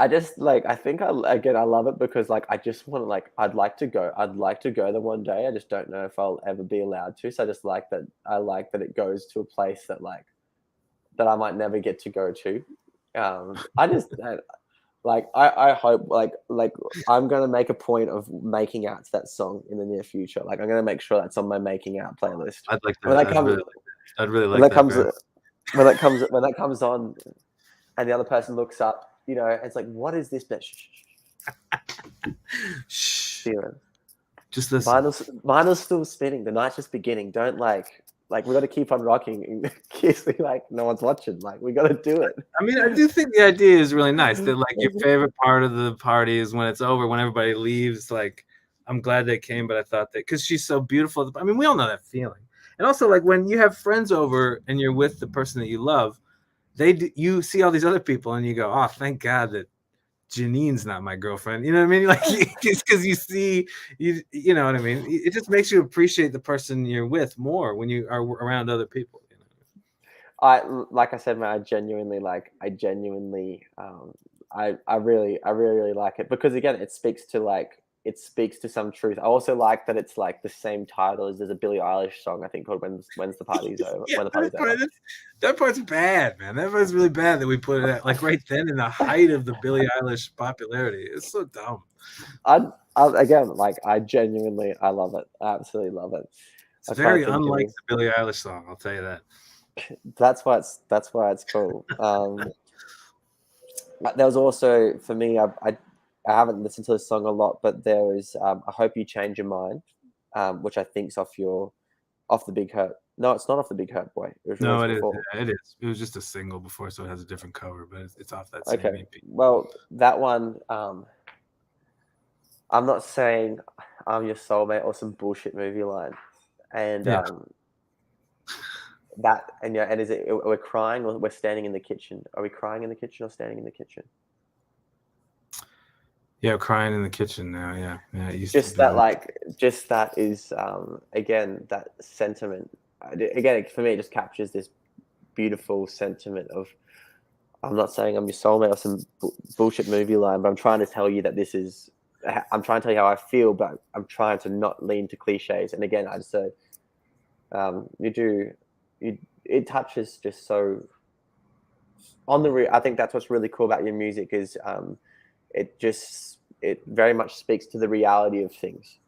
I just like, I think I love it because like I just want to, like, I'd like to go there one day. I just don't know if I'll ever be allowed to. So I just like that. I like that it goes to a place that I might never get to go to. I just I hope like I'm gonna make a point of making out to that song in the near future. Like I'm gonna make sure that's on my making out playlist. I'd like that. I'd really like that. When that comes on, and the other person looks up, you know, it's like, what is this bitch? Steven. Just listen. Vinyl's still spinning. The night's just beginning. Don't like we got to keep on rocking in case no one's watching. Like we got to do it. I mean, I do think the idea is really nice that like your favorite part of the party is when it's over, when everybody leaves. Like, I'm glad they came, but I thought that because she's so beautiful. I mean, we all know that feeling. And also, like when you have friends over and you're with the person that you love, you see all these other people and you go, oh, thank God that Janine's not my girlfriend. You know what I mean? Like, just because you know what I mean? It just makes you appreciate the person you're with more when you are around other people. You know? Like I said, man, I genuinely I really like it because again, it speaks to some truth. I also like that it's like the same title as there's a Billie Eilish song I think called When's the Party's Over. Yeah, When the Party's Over. That part's bad, man. That part's really bad that we put it at like right then in the height of the Billie Eilish popularity. It's so dumb. Again, like I genuinely love it. I absolutely love it. It's very unlike the Billie Eilish song, I'll tell you that. That's why it's cool. There was also, for me, I haven't listened to this song a lot, but there is I Hope You Change Your Mind, which I think is off the Big Hurt No, it's not off the Big Hurt Boy. It was No, released it is. before. Yeah, it is. It was just a single before, so it has a different cover, but it's off that same Okay. EP. Well, that one, I'm not saying I'm your soulmate or some bullshit movie line. And Yeah. and is it we're crying or we're standing in the kitchen? Are we crying in the kitchen or standing in the kitchen? Yeah, crying in the kitchen now. Yeah, yeah. It used Just to that, be. like, just that is again that sentiment. Again, for me, it just captures this beautiful sentiment of. I'm not saying I'm your soulmate or some bullshit movie line, but I'm trying to tell you that this is. I'm trying to tell you how I feel, but I'm trying to not lean to cliches. And again, I just say, it touches just so on the. I think that's what's really cool about your music is it very much speaks to the reality of things.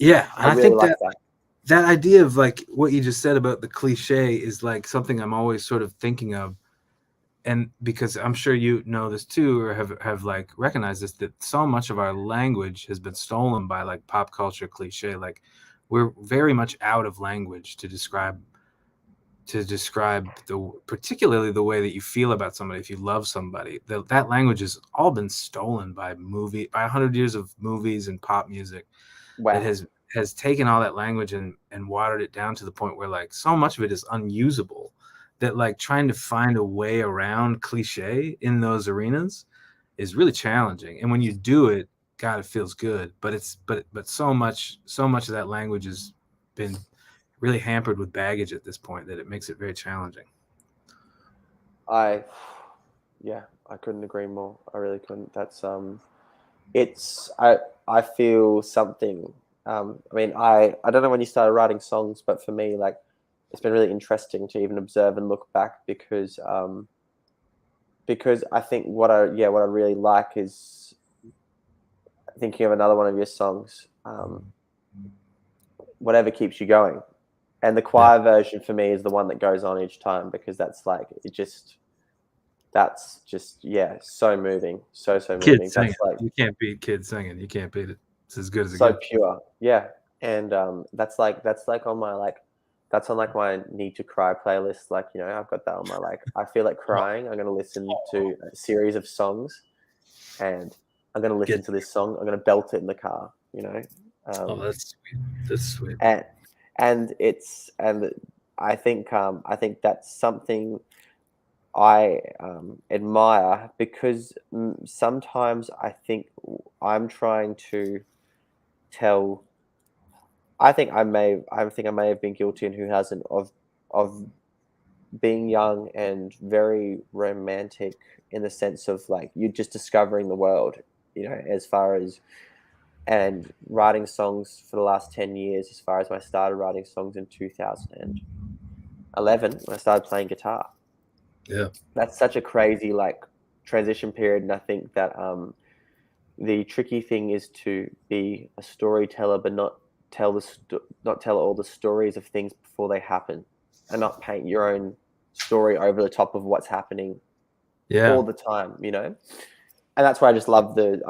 Yeah, and I really think like that idea of like what you just said about the cliche is like something I'm always sort of thinking of. And because I'm sure you know this too, or have like recognized this, that so much of our language has been stolen by like pop culture cliche. Like we're very much out of language to describe particularly the way that you feel about somebody. If you love somebody, that language has all been stolen by 100 years of movies and pop music. Wow. That has taken all that language and watered it down to the point where like so much of it is unusable, that like trying to find a way around cliche in those arenas is really challenging. And when you do it, God, it feels good. But so much of that language has been really hampered with baggage at this point that it makes it very challenging. I couldn't agree more. I really couldn't. That's I feel something. I mean, I don't know when you started writing songs, but for me, like, it's been really interesting to even observe and look back because I think what I really like is thinking of another one of your songs, Whatever Keeps You Going. And the choir version for me is the one that goes on each time because that's like, that's just so moving. So moving. Kids singing. That's like, you can't beat kids singing. You can't beat it. It's as good as it so gets. pure. Yeah. And that's like on my that's on like my need to cry playlist. Like, you know, I've got that on my I feel like crying. I'm gonna listen to a series of songs and I'm gonna listen to this song. I'm gonna belt it in the car, you know. That's sweet. That's sweet. And I think that's something I admire because sometimes I think I'm trying to tell. I think I may have been guilty, and who hasn't, of being young and very romantic in the sense of like you're just discovering the world, you know, as far as and writing songs for the last 10 years, as far as when I started writing songs in 2011 when I started playing guitar. Yeah. That's such a crazy like transition period. And I think that the tricky thing is to be a storyteller, but not tell all the stories of things before they happen and not paint your own story over the top of what's happening all the time, you know? And that's why I just love the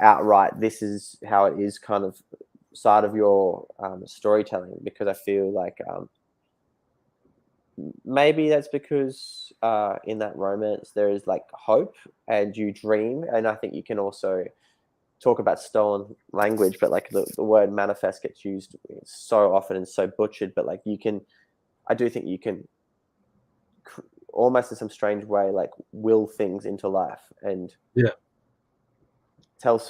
outright, this is how it is kind of side of your storytelling, because I feel like maybe that's because in that romance there is like hope and you dream, and I think you can also talk about stolen language, but like the word manifest gets used so often and so butchered, but like I do think you can almost in some strange way like will things into life and tell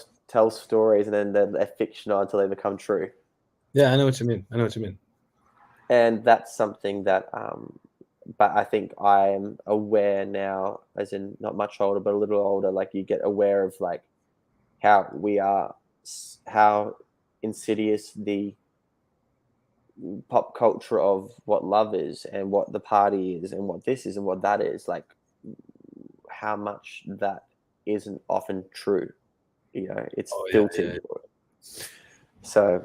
stories, and then they're fictional until they become true. Yeah, I know what you mean. And that's something that but I think I'm aware now, as in not much older but a little older, like you get aware of like how insidious the pop culture of what love is and what the party is and what this is and what that is, like how much that isn't often true, you know, it's filtered. So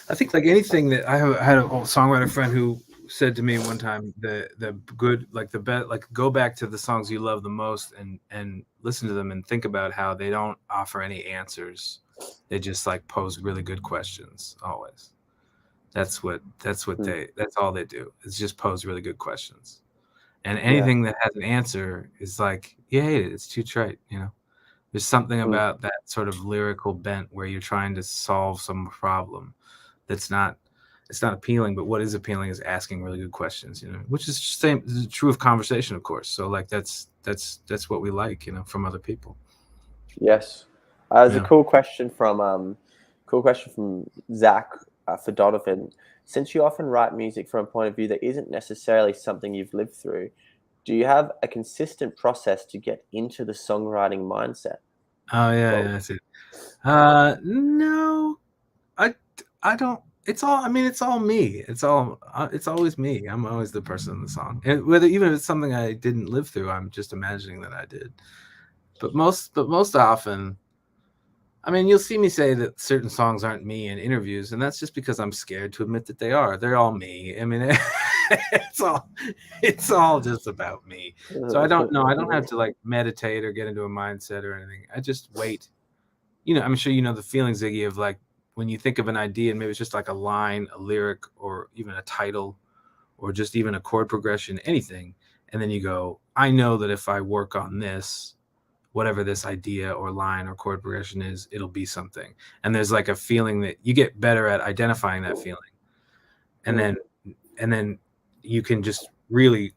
I think like anything that I had a songwriter friend who said to me one time, the good, like the best, like go back to the songs you love the most and listen to them and think about how they don't offer any answers. They just like pose really good questions always. That's all they do. Is just pose really good questions. And Yeah. anything that has an answer is like, you hate it. It's too trite, you know. There's something about that sort of lyrical bent where you're trying to solve some problem that's not, it's not appealing, but what is appealing is asking really good questions, you know, which is true of conversation, of course. So like that's what we like, you know, from other people. Yes. There's a Yeah. cool question from Zach for Donovan. Since you often write music from a point of view that isn't necessarily something you've lived through, do you have a consistent process to get into the songwriting mindset? Oh yeah, Well, yeah, that's it. No, I don't. It's all. I mean, it's all me. It's always me. I'm always the person in the song, and even if it's something I didn't live through, I'm just imagining that I did. But most often, I mean, you'll see me say that certain songs aren't me in interviews, and that's just because I'm scared to admit that they are. They're all me. I mean, it's all just about me. So I don't know. I don't have to like meditate or get into a mindset or anything. I just wait. You know, I'm sure you know the feeling, Ziggy, of like when you think of an idea and maybe it's just like a line, a lyric, or even a title, or just even a chord progression, anything. And then you go, I know that if I work on this, whatever this idea or line or chord progression is, it'll be something. And there's like a feeling that you get better at identifying that feeling. And then you can just really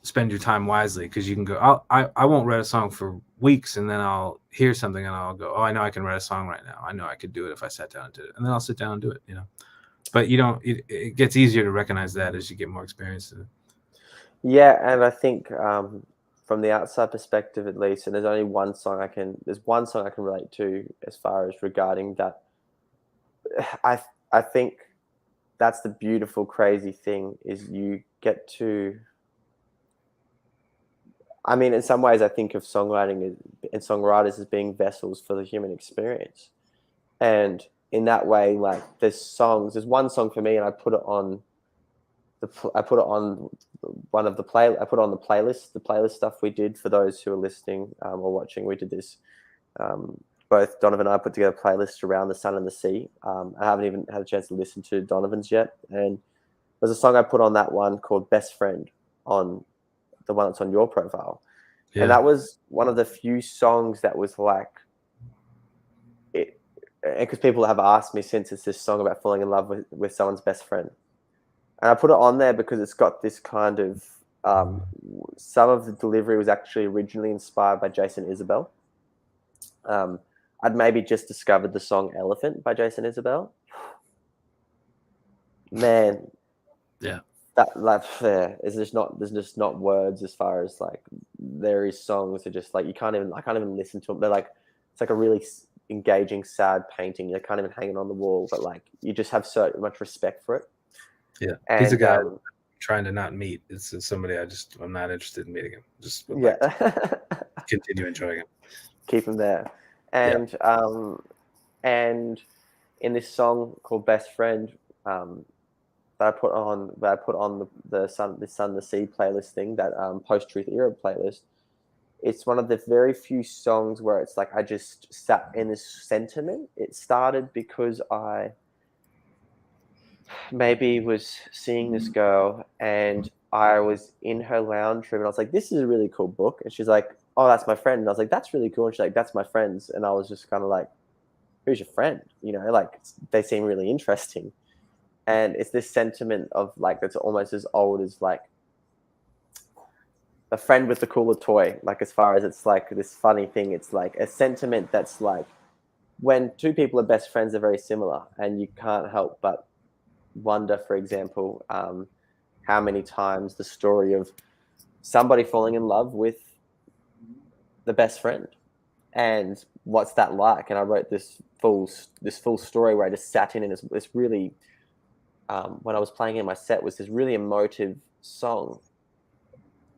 spend your time wisely, because you can go, I won't write a song for weeks, and then I'll hear something and I'll go, oh, I know I can write a song right now. I know I could do it if I sat down and did it. And then I'll sit down and do it, you know. But you don't, it gets easier to recognize that as you get more experience in it. Yeah, and I think from the outside perspective, at least, and there's one song I can relate to as far as regarding that. I think that's the beautiful, crazy thing is you get to. I mean, in some ways, I think of songwriting and songwriters as being vessels for the human experience, and in that way, like there's one song for me, and I put it on one of the I put on the playlist stuff we did for those who are listening or watching. We did this. Both Donovan and I put together playlists around the sun and the sea. I haven't even had a chance to listen to Donovan's yet, and there's a song I put on that one called "Best Friend" on the one that's on your profile, and that was one of the few songs that was like it. Because people have asked me since, it's this song about falling in love with someone's best friend. And I put it on there because it's got this kind of some of the delivery was actually originally inspired by Jason Isabel. I'd maybe just discovered the song "Elephant" by Jason Isabel. Man, yeah, that like there's just not words as far as like there is songs that just like I can't even listen to them. They're like it's like a really engaging, sad painting. You can't even hang it on the wall, but like you just have so much respect for it. Yeah, and, he's a guy I'm trying to not meet. It's somebody I'm not interested in meeting him. Just would like to continue enjoying him. Keep him there, and and in this song called "Best Friend," that I put on the Sun the Sea playlist thing, that post-truth era playlist. It's one of the very few songs where it's like I just sat in this sentiment. It started because I maybe was seeing this girl and I was in her lounge room and I was like, this is a really cool book. And she's like, oh, that's my friend. And I was like, that's really cool. And she's like, that's my friend's. And I was just kind of like, who's your friend? You know, like they seem really interesting. And it's this sentiment of like, that's almost as old as like a friend with the cooler toy. Like as far as it's like this funny thing, it's like a sentiment that's like when two people are best friends, they're very similar and you can't help but wonder, for example, how many times the story of somebody falling in love with the best friend and what's that like. And I wrote this full story where I just sat in and this really when I was playing in my set was this really emotive song,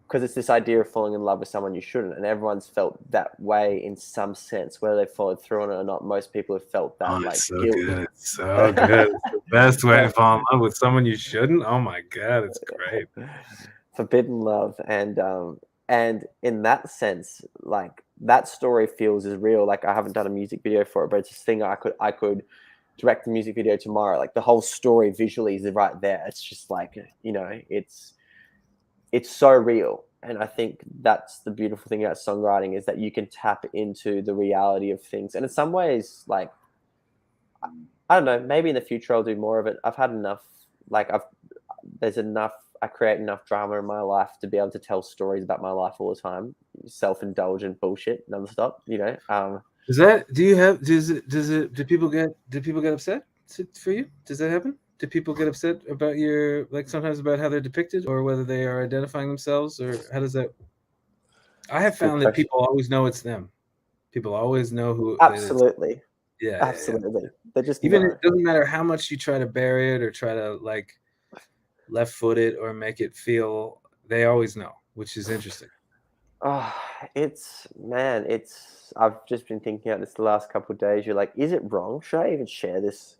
because it's this idea of falling in love with someone you shouldn't, and everyone's felt that way in some sense, whether they followed through on it or not. Most people have felt that. Oh, like it's so guilt. good. It's so good. It's the best way to fall in love with someone you shouldn't. Oh my god, it's great. Forbidden love, and in that sense, like that story feels as real. Like I haven't done a music video for it, but it's this thing I could direct the music video tomorrow. Like the whole story visually is right there. It's just like, you know, it's so real. And I think that's the beautiful thing about songwriting, is that you can tap into the reality of things. And in some ways, like, I don't know, maybe in the future I'll do more of it. I've had enough, like I create enough drama in my life to be able to tell stories about my life all the time. Self-indulgent bullshit nonstop, you know. Do people get upset for you? Does that happen? Do people get upset about your, like, sometimes about how they're depicted, or whether they are identifying themselves, or how does that? I have found that people always know it's them. People always know who. Absolutely. Yeah. Absolutely. They just even know. It doesn't matter how much you try to bury it or try to like left foot it or make it feel. They always know, which is interesting. Oh, I've just been thinking about this the last couple of days. You're like, is it wrong? Should I even share this?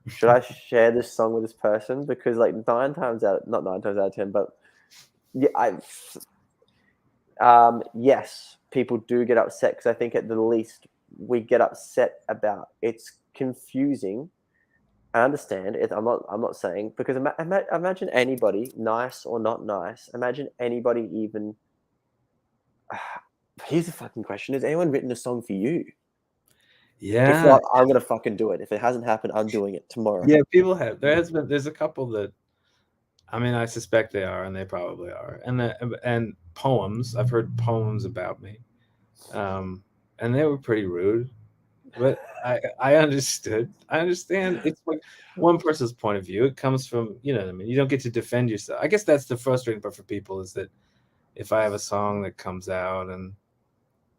Should I share this song with this person? Because like not 9 times out of 10, but yeah, yes, people do get upset, because I think at the least we get upset about it's confusing. I understand it. I'm not saying, because imagine anybody, nice or not nice. Imagine anybody even. Here's the fucking question: has anyone written a song for you? Yeah. If not, I'm gonna fucking do it. If it hasn't happened, I'm doing it tomorrow. Yeah, people have. There's a couple that, I mean, I suspect they are, and they probably are. And poems. I've heard poems about me, and they were pretty rude. But I understood. I understand. It's like one person's point of view. It comes from, you know what I mean? You don't get to defend yourself. I guess that's the frustrating part for people, is that if I have a song that comes out, and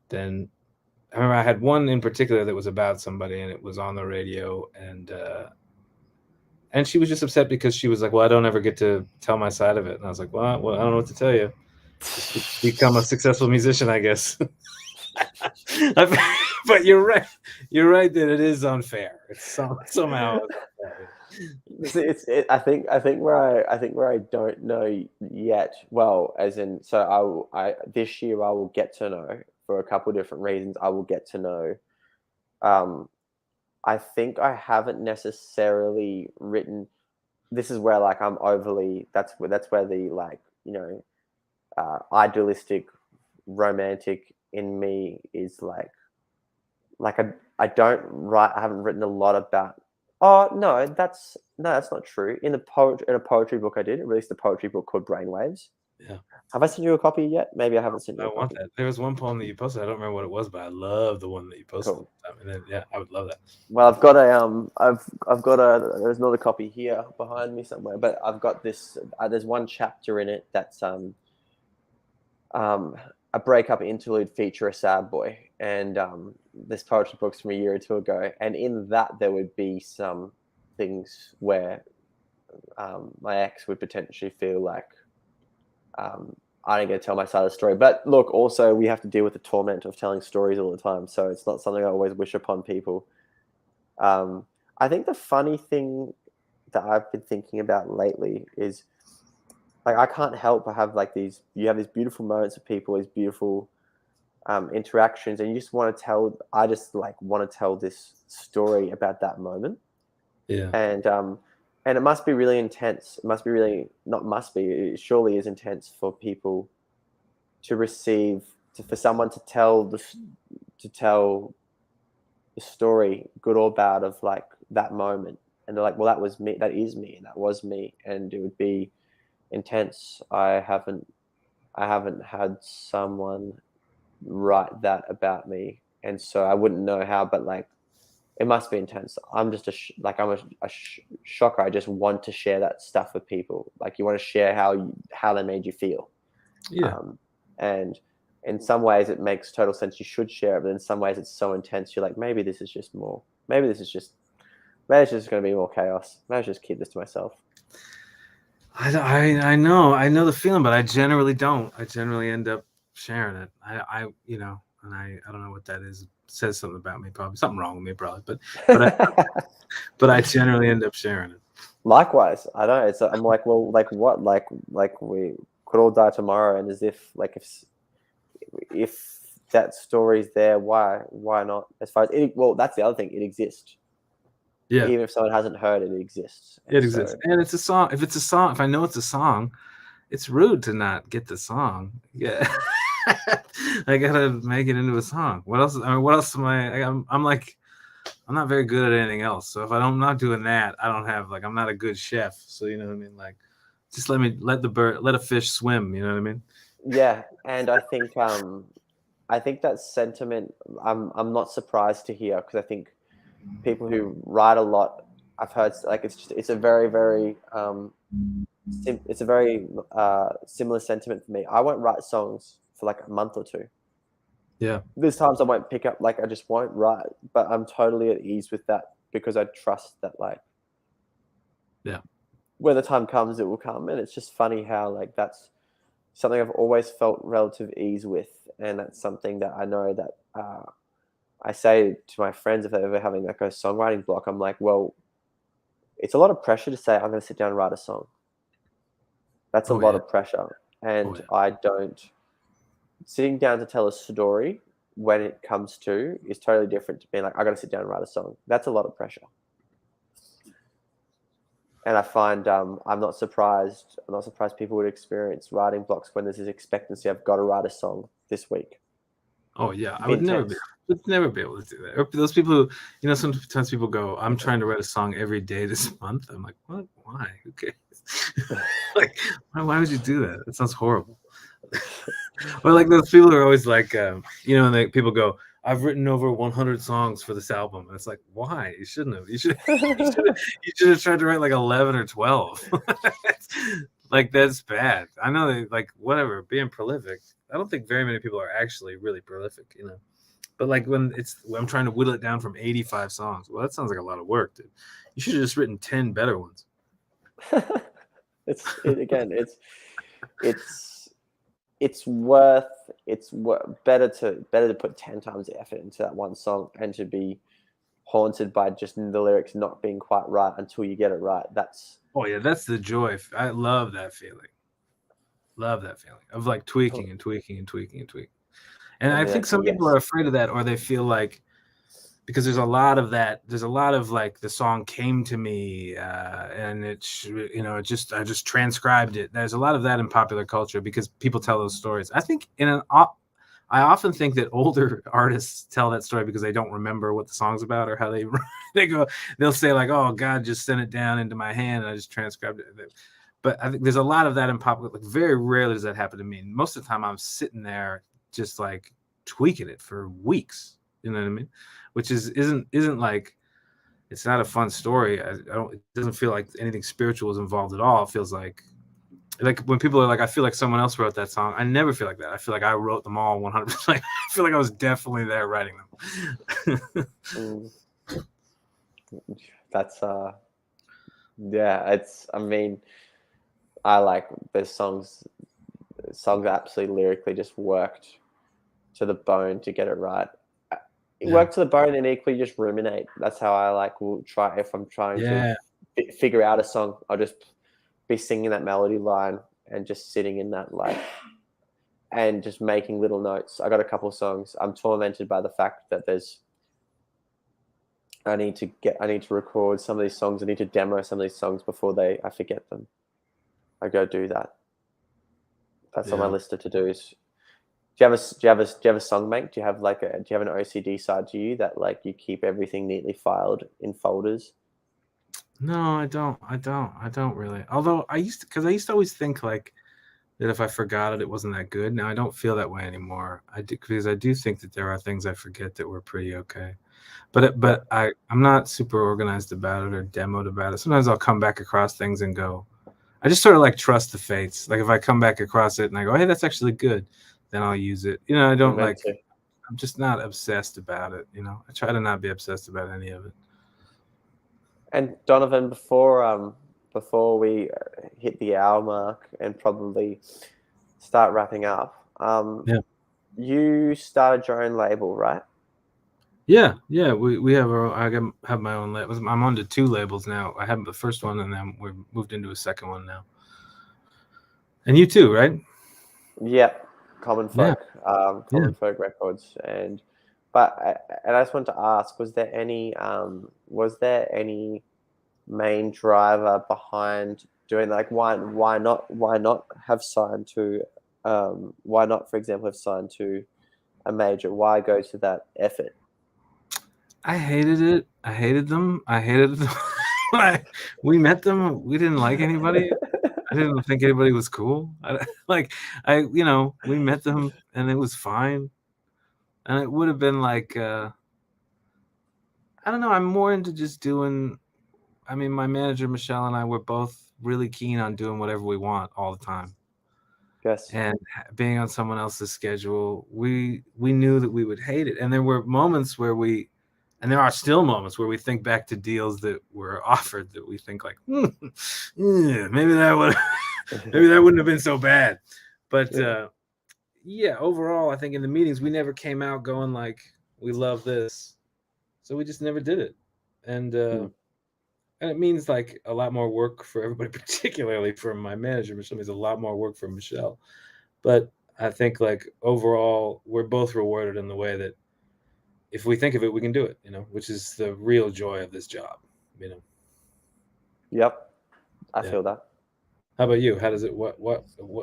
then I remember I had one in particular that was about somebody, and it was on the radio, and she was just upset because she was like, well, I don't ever get to tell my side of it. And I was like, well, I don't know what to tell you. Just become a successful musician, I guess. But you're right. You're right that it is unfair. It's somehow unfair. I think where I don't know yet. Well, as in, so I this year I will get to know, for a couple of different reasons. I will get to know. I think I haven't necessarily written. This is where like I'm overly. That's where the, like, you know, idealistic, romantic in me is like I don't write. I haven't written a lot about. Oh no, that's not true. In a poetry book I did, I released a poetry book called Brainwaves. Yeah. Have I sent you a copy yet? Maybe I haven't sent you. I want that. There was one poem that you posted. I don't remember what it was, but I love the one that you posted. Cool. And then, yeah, I would love that. Well, I've got a there's another copy here behind me somewhere, but I've got this. There's one chapter in it that's a breakup interlude feature a sad boy, and this poetry book's from a year or two ago, and in that there would be some things where my ex would potentially feel like I don't get to tell my side of the story. But look, also we have to deal with the torment of telling stories all the time, so it's not something I always wish upon people. I think the funny thing that I've been thinking about lately is, like, I can't help but have like these. You have these beautiful moments of people, these beautiful interactions, and you just want to tell. I just like want to tell this story about that moment. Yeah. And it must be really intense. It must be really, not must be. It surely is intense for people to receive, for someone to tell the story, good or bad, of like that moment, and they're like, well, that was me, that is me, and that was me, and it would be intense. I haven't had someone write that about me, and so I wouldn't know how, but like, it must be intense. I'm just I'm a shocker. I just want to share that stuff with people. Like, you want to share how they made you feel. Yeah. And in some ways it makes total sense. You should share it, but in some ways it's so intense. You're like, maybe it's just going to be more chaos. Maybe I should just keep this to myself. I know the feeling, but I generally don't. I generally end up sharing it. I and I don't know what that is. It says something about me, probably something wrong with me, probably. But I generally end up sharing it. Likewise, I don't. I'm like, well, like what? Like we could all die tomorrow, and as if if that story's there, why not? As far as it, well, that's the other thing. It exists. Yeah, even if someone hasn't heard it, it exists. it exists, and it's a song. If it's a song, if I know it's a song, it's rude to not get the song. Yeah, I gotta make it into a song. What else? I mean, what else am I? I'm like, I'm not very good at anything else. So if I'm not doing that, I don't have like, I'm not a good chef. So you know what I mean? Like, just let a fish swim. You know what I mean? Yeah, and I think that sentiment I'm not surprised to hear, because I think people who write a lot, I've heard like it's a very very it's a very similar sentiment for me. I won't write songs for like a month or two. Yeah. There's times I won't pick up, like I just won't write, but I'm totally at ease with that, because I trust that, like, Yeah. when the time comes, it will come. And it's just funny how, like, that's something I've always felt relative ease with, and that's something that I know that I say to my friends if they're ever having like a songwriting block. I'm like, well, it's a lot of pressure to say I'm going to sit down and write a song. That's a Oh lot yeah. of pressure, Oh and yeah. I don't. Sitting down to tell a story when it comes to is totally different to being like, I got to sit down and write a song. That's a lot of pressure. And I find I'm not surprised. I'm not surprised people would experience writing blocks when there's this expectancy. I've got to write a song this week. Oh yeah. I Be would intense. never be able to do that. Or those people who, you know, sometimes people go, I'm trying to write a song every day this month. I'm like, what? Why? Who cares? Like, why would you do that? That sounds horrible. Or like those people are always like, you know, and people go, I've written over 100 songs for this album. And it's like, why? You shouldn't have. You should have tried to write like 11 or 12. Like, that's bad. I know they like, whatever, being prolific. I don't think very many people are actually really prolific, you know. But like when I'm trying to whittle it down from 85 songs, well, that sounds like a lot of work, dude. You should have just written 10 better ones. It's better to put 10 times the effort into that one song, and to be haunted by just the lyrics not being quite right until you get it right. That's Oh yeah, that's the joy. I love that feeling. Love that feeling of like tweaking and tweaking and tweaking and tweaking. And I think some people are afraid of that, or they feel like, because there's a lot of that. There's a lot of like, the song came to me, and it's, you know, I just transcribed it. There's a lot of that in popular culture because people tell those stories. I think I often think that older artists tell that story because they don't remember what the song's about or how they'll say like, oh God just sent it down into my hand and I just transcribed it. But I think there's a lot of that in popular. Like, very rarely does that happen to me. And most of the time I'm sitting there just like tweaking it for weeks. You know what I mean? Which isn't like, it's not a fun story. It doesn't feel like anything spiritual is involved at all. It feels like when people are like, I feel like someone else wrote that song. I never feel like that. I feel like I wrote them all 100%. I feel like I was definitely there writing them. That's yeah. I mean, I like those songs. Songs absolutely lyrically just worked to the bone to get it right. It worked to the bone, and equally just ruminate. That's how I like will try. If I'm trying to figure out a song, I'll just be singing that melody line and just sitting in that, like, and just making little notes. I got a couple songs. I'm tormented by the fact that I need to record some of these songs. I need to demo some of these songs before I forget them. I go do that. That's on my list of to-dos. Do you have a song bank? Do you have an OCD side to you that like you keep everything neatly filed in folders? No, I don't really. Although I used to always think like that if I forgot it, it wasn't that good. Now I don't feel that way anymore. Because I do think that there are things I forget that were pretty okay. But I'm not super organized about it or demoed about it. Sometimes I'll come back across things and go, I just sort of like trust the fates. Like if I come back across it and I go, hey, that's actually good, then I'll use it. You know, I don't like, I'm just not obsessed about it. You know, I try to not be obsessed about any of it. And Donovan, before we hit the hour mark and probably start wrapping up, you started your own label, right? Yeah. We have I have my own label. I'm on to 2 labels now. I have the first one, and then we've moved into a second one now. And you too, right? Yep, Common Folk, Folk Records, and I just wanted to ask: was there any was there any main driver behind doing like why not have signed to why not, for example, have signed to a major? Why go to that effort? I hated it. I hated them. We met them. We didn't like anybody. I didn't think anybody was cool. We met them and it was fine. And it would have been like, I don't know. I'm more into just doing. I mean, my manager Michelle and I were both really keen on doing whatever we want all the time. Yes. And being on someone else's schedule, we knew that we would hate it. And there were moments where and there are still moments where we think back to deals that were offered that we think like, maybe that wouldn't have been so bad. But overall, I think in the meetings we never came out going like, we love this, so we just never did it. And and it means like a lot more work for everybody, particularly for my manager. Michelle means a lot more work for Michelle. But I think like overall, we're both rewarded in the way that if we think of it, we can do it, which is the real joy of this job, Yep. I feel that. How about you? How does it, what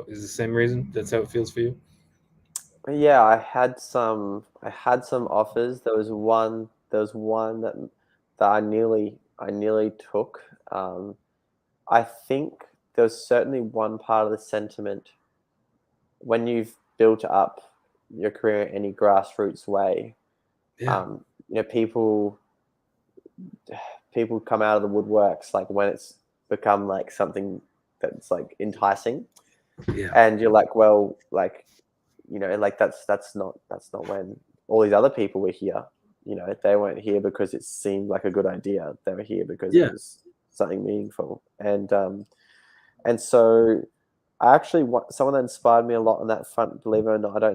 is the same reason? That's how it feels for you? Yeah, I had some offers. There was one that I nearly took. I think there's certainly one part of the sentiment when you've built up your career in any grassroots way. People come out of the woodworks like when it's become like something that's like enticing, and you're like, well, like, like that's not when all these other people were here. They weren't here because it seemed like a good idea. They were here because it was something meaningful. And so I actually someone that inspired me a lot on that front. Believe it or not, I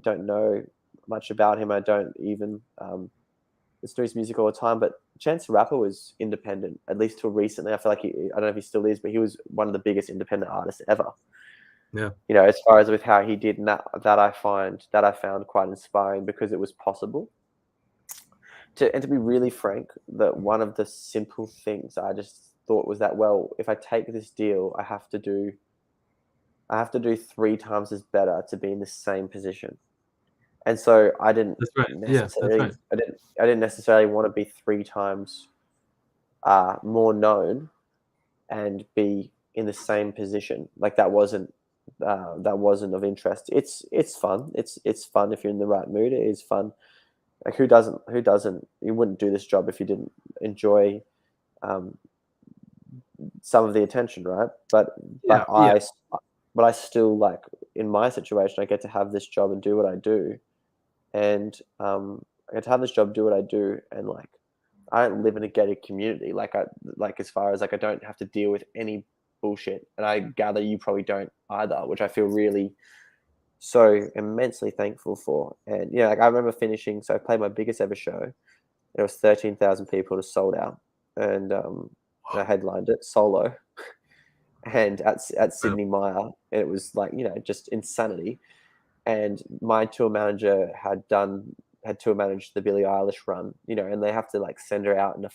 don't know much about him. I don't even listen to his music all the time. But Chance the Rapper was independent, at least till recently. I feel like I don't know if he still is, but he was one of the biggest independent artists ever. Yeah. As far as with how he did, and that I found quite inspiring because it was possible. And to be really frank, that one of the simple things I just thought was that, well, if I take this deal, I have to do 3 times as better to be in the same position. And so I didn't necessarily, I didn't necessarily want to be 3 times more known and be in the same position. Like that wasn't of interest. It's fun. It's fun if you're in the right mood. It is fun. Like who doesn't? You wouldn't do this job if you didn't enjoy some of the attention, right? But I still, like, in my situation, I get to have this job and do what I do, and I get to have this job, do what I do, and like I don't live in a gated community. Like as far as like I don't have to deal with any bullshit, and I gather you probably don't either, which I feel really so immensely thankful for. And like I remember finishing, so I played my biggest ever show. There was 13,000 people, to sold out, and I headlined it solo, and at Sydney Mire, and it was like just insanity. And my tour manager had tour managed the Billie Eilish run, and they have to like send her out in a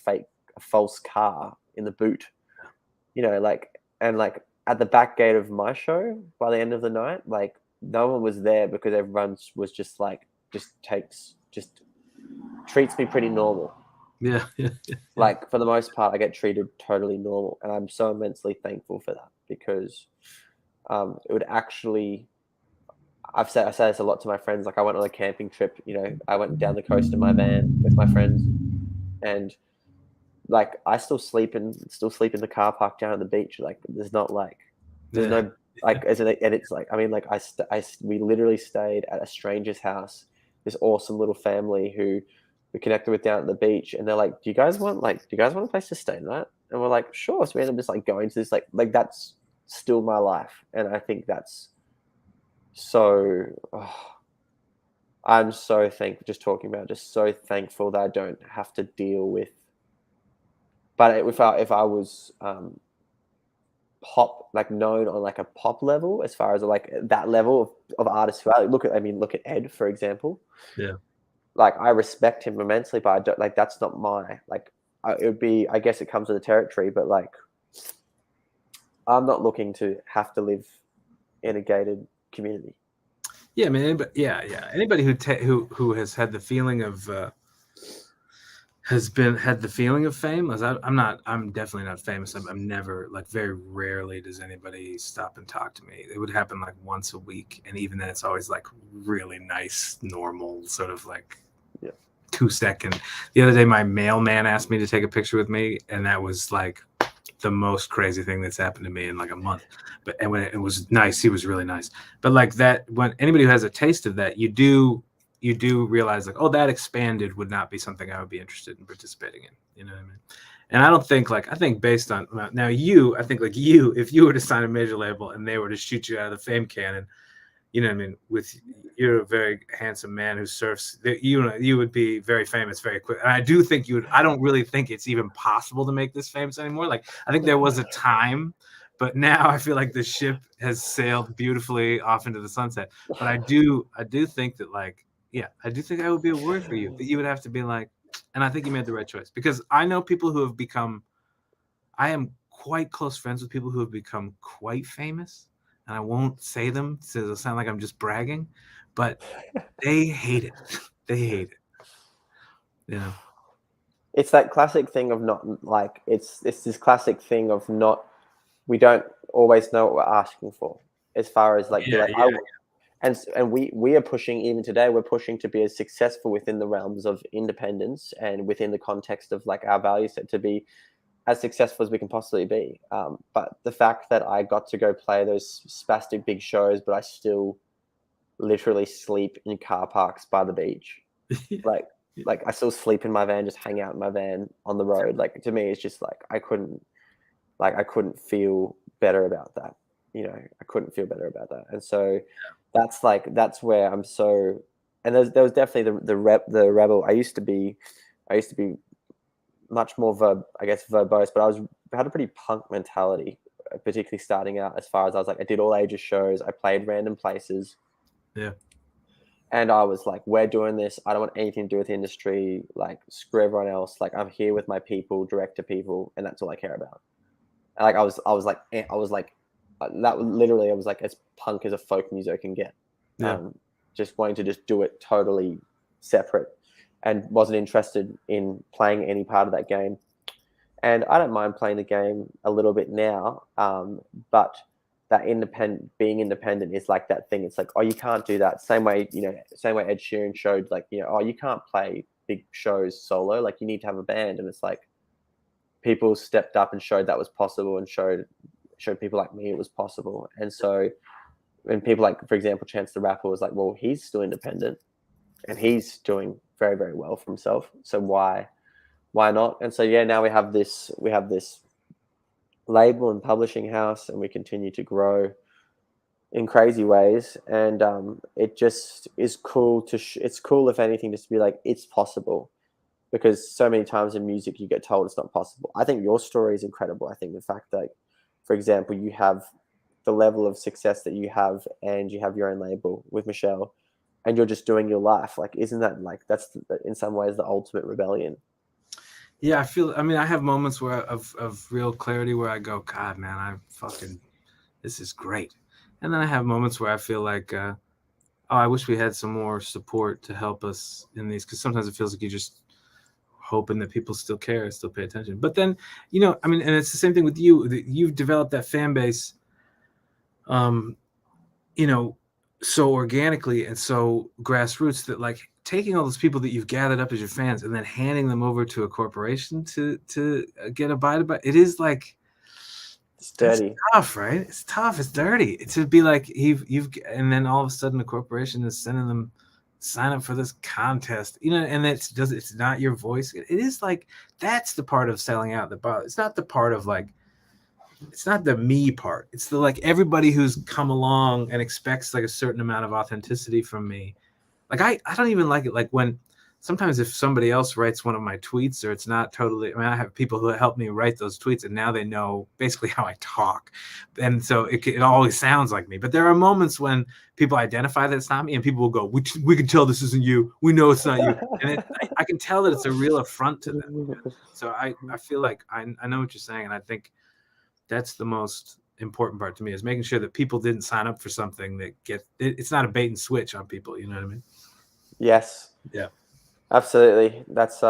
false car in the boot, and at the back gate of my show by the end of the night, like no one was there because everyone was just treats me pretty normal. Yeah. Like for the most part, I get treated totally normal, and I'm so immensely thankful for that because it would actually. I say this a lot to my friends. Like I went on a camping trip. I went down the coast in my van with my friends, and like I still sleep in the car park down at the beach. Like there's no like, and it's like, I mean, like we literally stayed at a stranger's house, this awesome little family who we connected with down at the beach, and they're like, do you guys want a place to stay tonight? And we're like, sure. So we ended up just like going to this, like that's still my life. And I think that's so, I'm so thankful, just talking about, just so thankful that I don't have to deal with, but if I was, pop, like known on like a pop level, as far as like that level of artist value. Look at Ed, for example. Yeah. Like I respect him immensely, but I don't, like that's not my, like it would be, I guess it comes with the territory, but like, I'm not looking to have to live in a gated community. Yeah, man. Yeah. Anybody who has had the feeling of had the feeling of fame. I'm definitely not famous. I'm never, like, very rarely does anybody stop and talk to me. It would happen like once a week, and even then, it's always like really nice, normal, sort of like 2 second. The other day, my mailman asked me to take a picture with me, and that was like the most crazy thing that's happened to me in like a month. But and when it was nice, he was really nice. But like that, when anybody who has a taste of that, you do realize, like, oh, that expanded would not be something I would be interested in participating in. You know what I mean? And I don't think, like, I think based on now I think like if you were to sign a major label and they were to shoot you out of the fame cannon, you know what I mean? You're a very handsome man who surfs. You would be very famous very quick. And I do think you would. I don't really think it's even possible to make this famous anymore. Like, I think there was a time, but now I feel like the ship has sailed beautifully off into the sunset. But I do think that, like, yeah, I do think I would be a word for you, but you would have to be like, and I think you made the right choice, because I know people who have become, I am quite close friends with people who have become quite famous, and I won't say them so it'll sound like I'm just bragging, but they hate it. They hate it. You know? It's that classic thing of not, like, it's this classic thing of not, we don't always know what we're asking for, as far as like, and we are pushing, even today, we're pushing to be as successful within the realms of independence and within the context of like our value set, to be as successful as we can possibly be. But the fact that I got to go play those spastic big shows, but I still literally sleep in car parks by the beach, like I still sleep in my van, just hang out in my van on the road. Like, to me, it's just like I couldn't feel better about that. You know, I couldn't feel better about that. And so that's where I'm so. And there was definitely the rebel. I used to be much more verbose, but I had a pretty punk mentality, particularly starting out, as far as I was like, I did all ages shows, I played random places. Yeah. And I was like, we're doing this. I don't want anything to do with the industry. Like, screw everyone else. Like, I'm here with my people, direct to people, and that's all I care about. And like, I was like that literally, I was like as punk as a folk music can get. Yeah. Just wanting to just do it totally separate, and wasn't interested in playing any part of that game. And I don't mind playing the game a little bit now, but that being independent is like that thing. It's like, oh, you can't do that. Same way Ed Sheeran showed, like, you know, oh, you can't play big shows solo. Like, you need to have a band. And it's like, people stepped up and showed that was possible, and showed people like me it was possible. And so when people like, for example, Chance the Rapper was like, well, he's still independent and he's doing very, very well for himself. So why not? And so, yeah, now we have this label and publishing house, and we continue to grow in crazy ways. And it just is cool it's cool, if anything, just to be like, it's possible, because so many times in music you get told it's not possible. I think your story is incredible. I think the fact that, for example, you have the level of success that you have, and you have your own label with Michelle, and you're just doing your life. Like, isn't that, like, that's in some ways the ultimate rebellion? Yeah, I have moments where of real clarity where I go, God, man, this is great. And then I have moments where I feel like, oh, I wish we had some more support to help us in these, because sometimes it feels like you're just hoping that people still care, still pay attention. But then, you know, I mean, and it's the same thing with you. You've developed that fan base, you know, so organically and so grassroots, that, like, taking all those people that you've gathered up as your fans and then handing them over to a corporation to get abided by, it is like, it's dirty. It's tough, right? It's tough. It's dirty. It's to be like, and then all of a sudden the corporation is sending them, sign up for this contest, you know, and it's not your voice. It is like, that's the part of selling out that bothers. It's not the part of, like, it's not the me part. It's the, like, everybody who's come along and expects like a certain amount of authenticity from me. Like, I don't even like it. Like, when sometimes if somebody else writes one of my tweets or it's not totally, I mean, I have people who help me write those tweets and now they know basically how I talk. And so it always sounds like me. But there are moments when people identify that it's not me and people will go, we can tell this isn't you. We know it's not you. And I can tell that it's a real affront to them. So I feel like I know what you're saying. And I think that's the most important part to me, is making sure that people didn't sign up for something that it's not a bait and switch on people. You know what I mean? Yes. Yeah. Absolutely. That's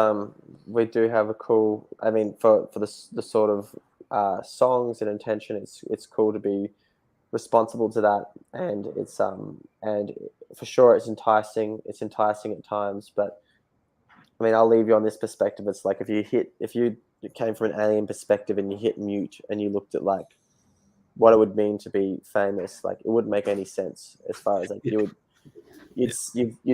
we do have a cool. I mean, for the sort of songs and intention, it's cool to be responsible to that, and it's and for sure it's enticing. It's enticing at times, but I mean, I'll leave you on this perspective. It's like if you came from an alien perspective and you hit mute and you looked at like what it would mean to be famous, like it wouldn't make any sense as far as like you'd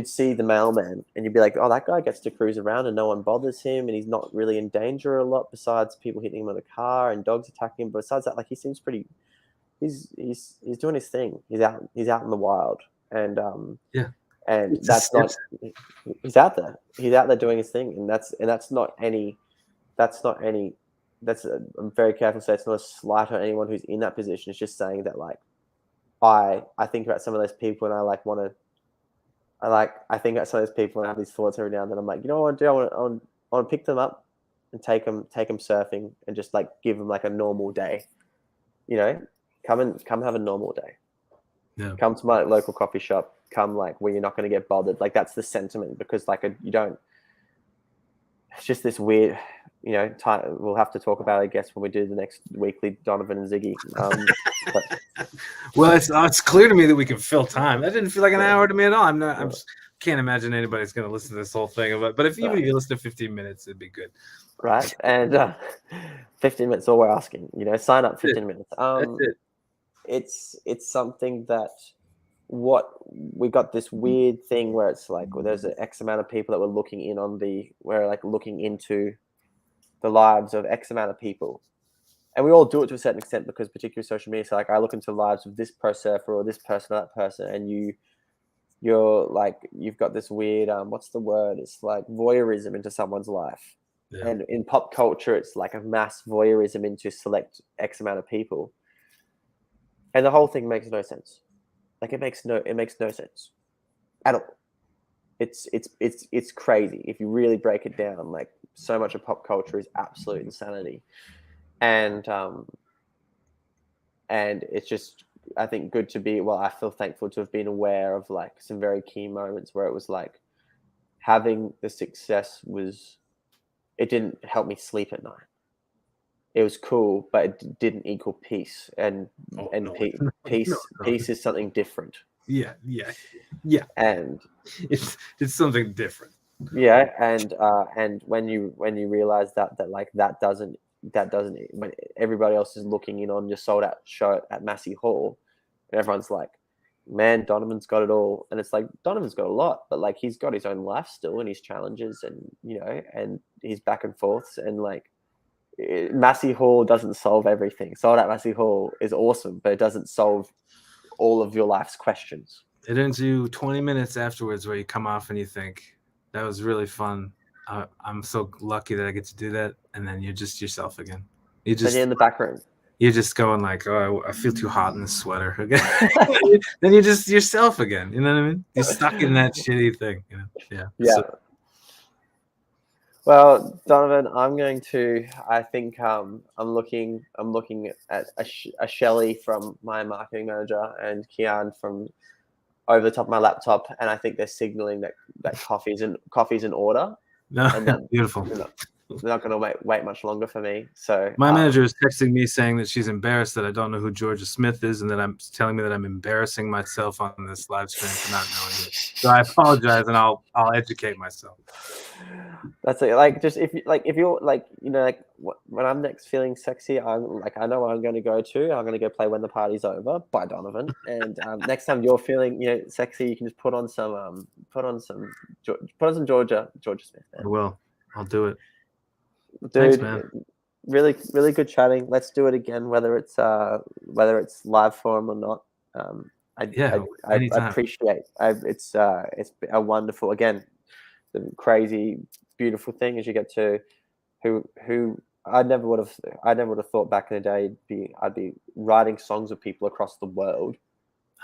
see the mailman and you'd be like, oh, that guy gets to cruise around and no one bothers him and he's not really in danger a lot besides people hitting him with a car and dogs attacking him. But besides that, like he seems pretty, he's doing his thing. He's out in the wild, and and that's not, he's out there doing his thing, and that's not any, I'm very careful to say it's not a slight on anyone who's in that position. It's just saying that like I think about some of those people and I think about some of those people and I have these thoughts every now and then. I'm like, you know what I do? I want to pick them up and take them surfing and just like give them like a normal day. You know, come have a normal day. Yeah. Come to my local coffee shop. Come like where you're not going to get bothered. Like that's the sentiment, because like you don't. It's just this weird, you know. We'll have to talk about it, I guess, when we do the next weekly Donovan and Ziggy. Well, it's clear to me that we can fill time. That didn't feel like an hour to me at all. I can't imagine anybody's going to listen to this whole thing. But if you listen to 15 minutes, it'd be good. Right, and 15 minutes, all we're asking. You know, sign up 15 minutes. That's it. It's something that we got this weird thing where it's like, well, there's an X amount of people that were looking into the lives of X amount of people. And we all do it to a certain extent, because particularly social media. So like I look into the lives of this pro surfer or this person or that person, and you're like, you've got this weird, what's the word? It's like voyeurism into someone's life. Yeah. And in pop culture, it's like a mass voyeurism into select X amount of people. And the whole thing makes no sense. Like it makes no sense at all. It's crazy if you really break it down. Like so much of pop culture is absolute insanity, and it's just, I think, good to be. Well, I feel thankful to have been aware of like some very key moments where it was like having the success it didn't help me sleep at night. It was cool, but it didn't equal peace, and peace is something different. Yeah, and it's something different. Yeah, and when you realize that like that doesn't when everybody else is looking in on your sold out show at Massey Hall, and everyone's like, man, Donovan's got it all, and it's like Donovan's got a lot, but like he's got his own life still and his challenges, and you know, and his back and forths, and like Massey Hall doesn't solve everything. Sold out Massey Hall is awesome, but it doesn't solve all of your life's questions. It ends you 20 minutes afterwards where you come off and you think, that was really fun. I'm so lucky that I get to do that. And then you're just yourself again. Then you're in the back room. You're just going like, oh, I feel too hot in this sweater again. Then you're just yourself again. You know what I mean? You're stuck in that shitty thing. You know? Yeah. So, well, Donovan, I think I'm looking at a Shelley from my marketing manager and Kian from over the top of my laptop, and I think they're signaling that coffee's in order. No, and beautiful. They're not going to wait much longer for me. So my manager is texting me saying that she's embarrassed that I don't know who Georgia Smith is, and that I'm telling me that I'm embarrassing myself on this live stream for not knowing it. So I apologize, and I'll educate myself. That's it. Like, just if you're like, you know, like when I'm next feeling sexy, I'm like, I know where I'm going to go to. I'm going to go play When the Party's Over by Donovan. And next time you're feeling, you know, sexy, you can just put on some Georgia Smith. Man. I will. I'll do it. Dude, thanks, man. Really, really good chatting. Let's do it again, whether it's live form or not. I appreciate. It's a wonderful, again, the crazy, beautiful thing is you get to who I never would have thought back in the day I'd be writing songs with people across the world.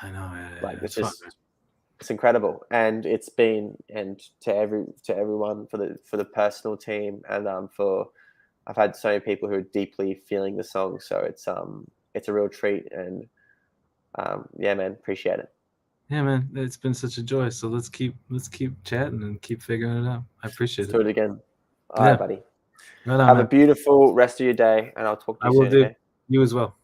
I know. Like it's it's fun, it's incredible, and it's been, and to everyone, for the personal team, and for I've had so many people who are deeply feeling the song, so it's a real treat, and yeah, man, appreciate it. Yeah, man, it's been such a joy. So let's keep chatting and keep figuring it out. I appreciate Let's do it. it again. All Yeah. right, buddy. Right on, Have a man. beautiful rest of your day, and I'll talk to I you will soon. do. Okay? You as well.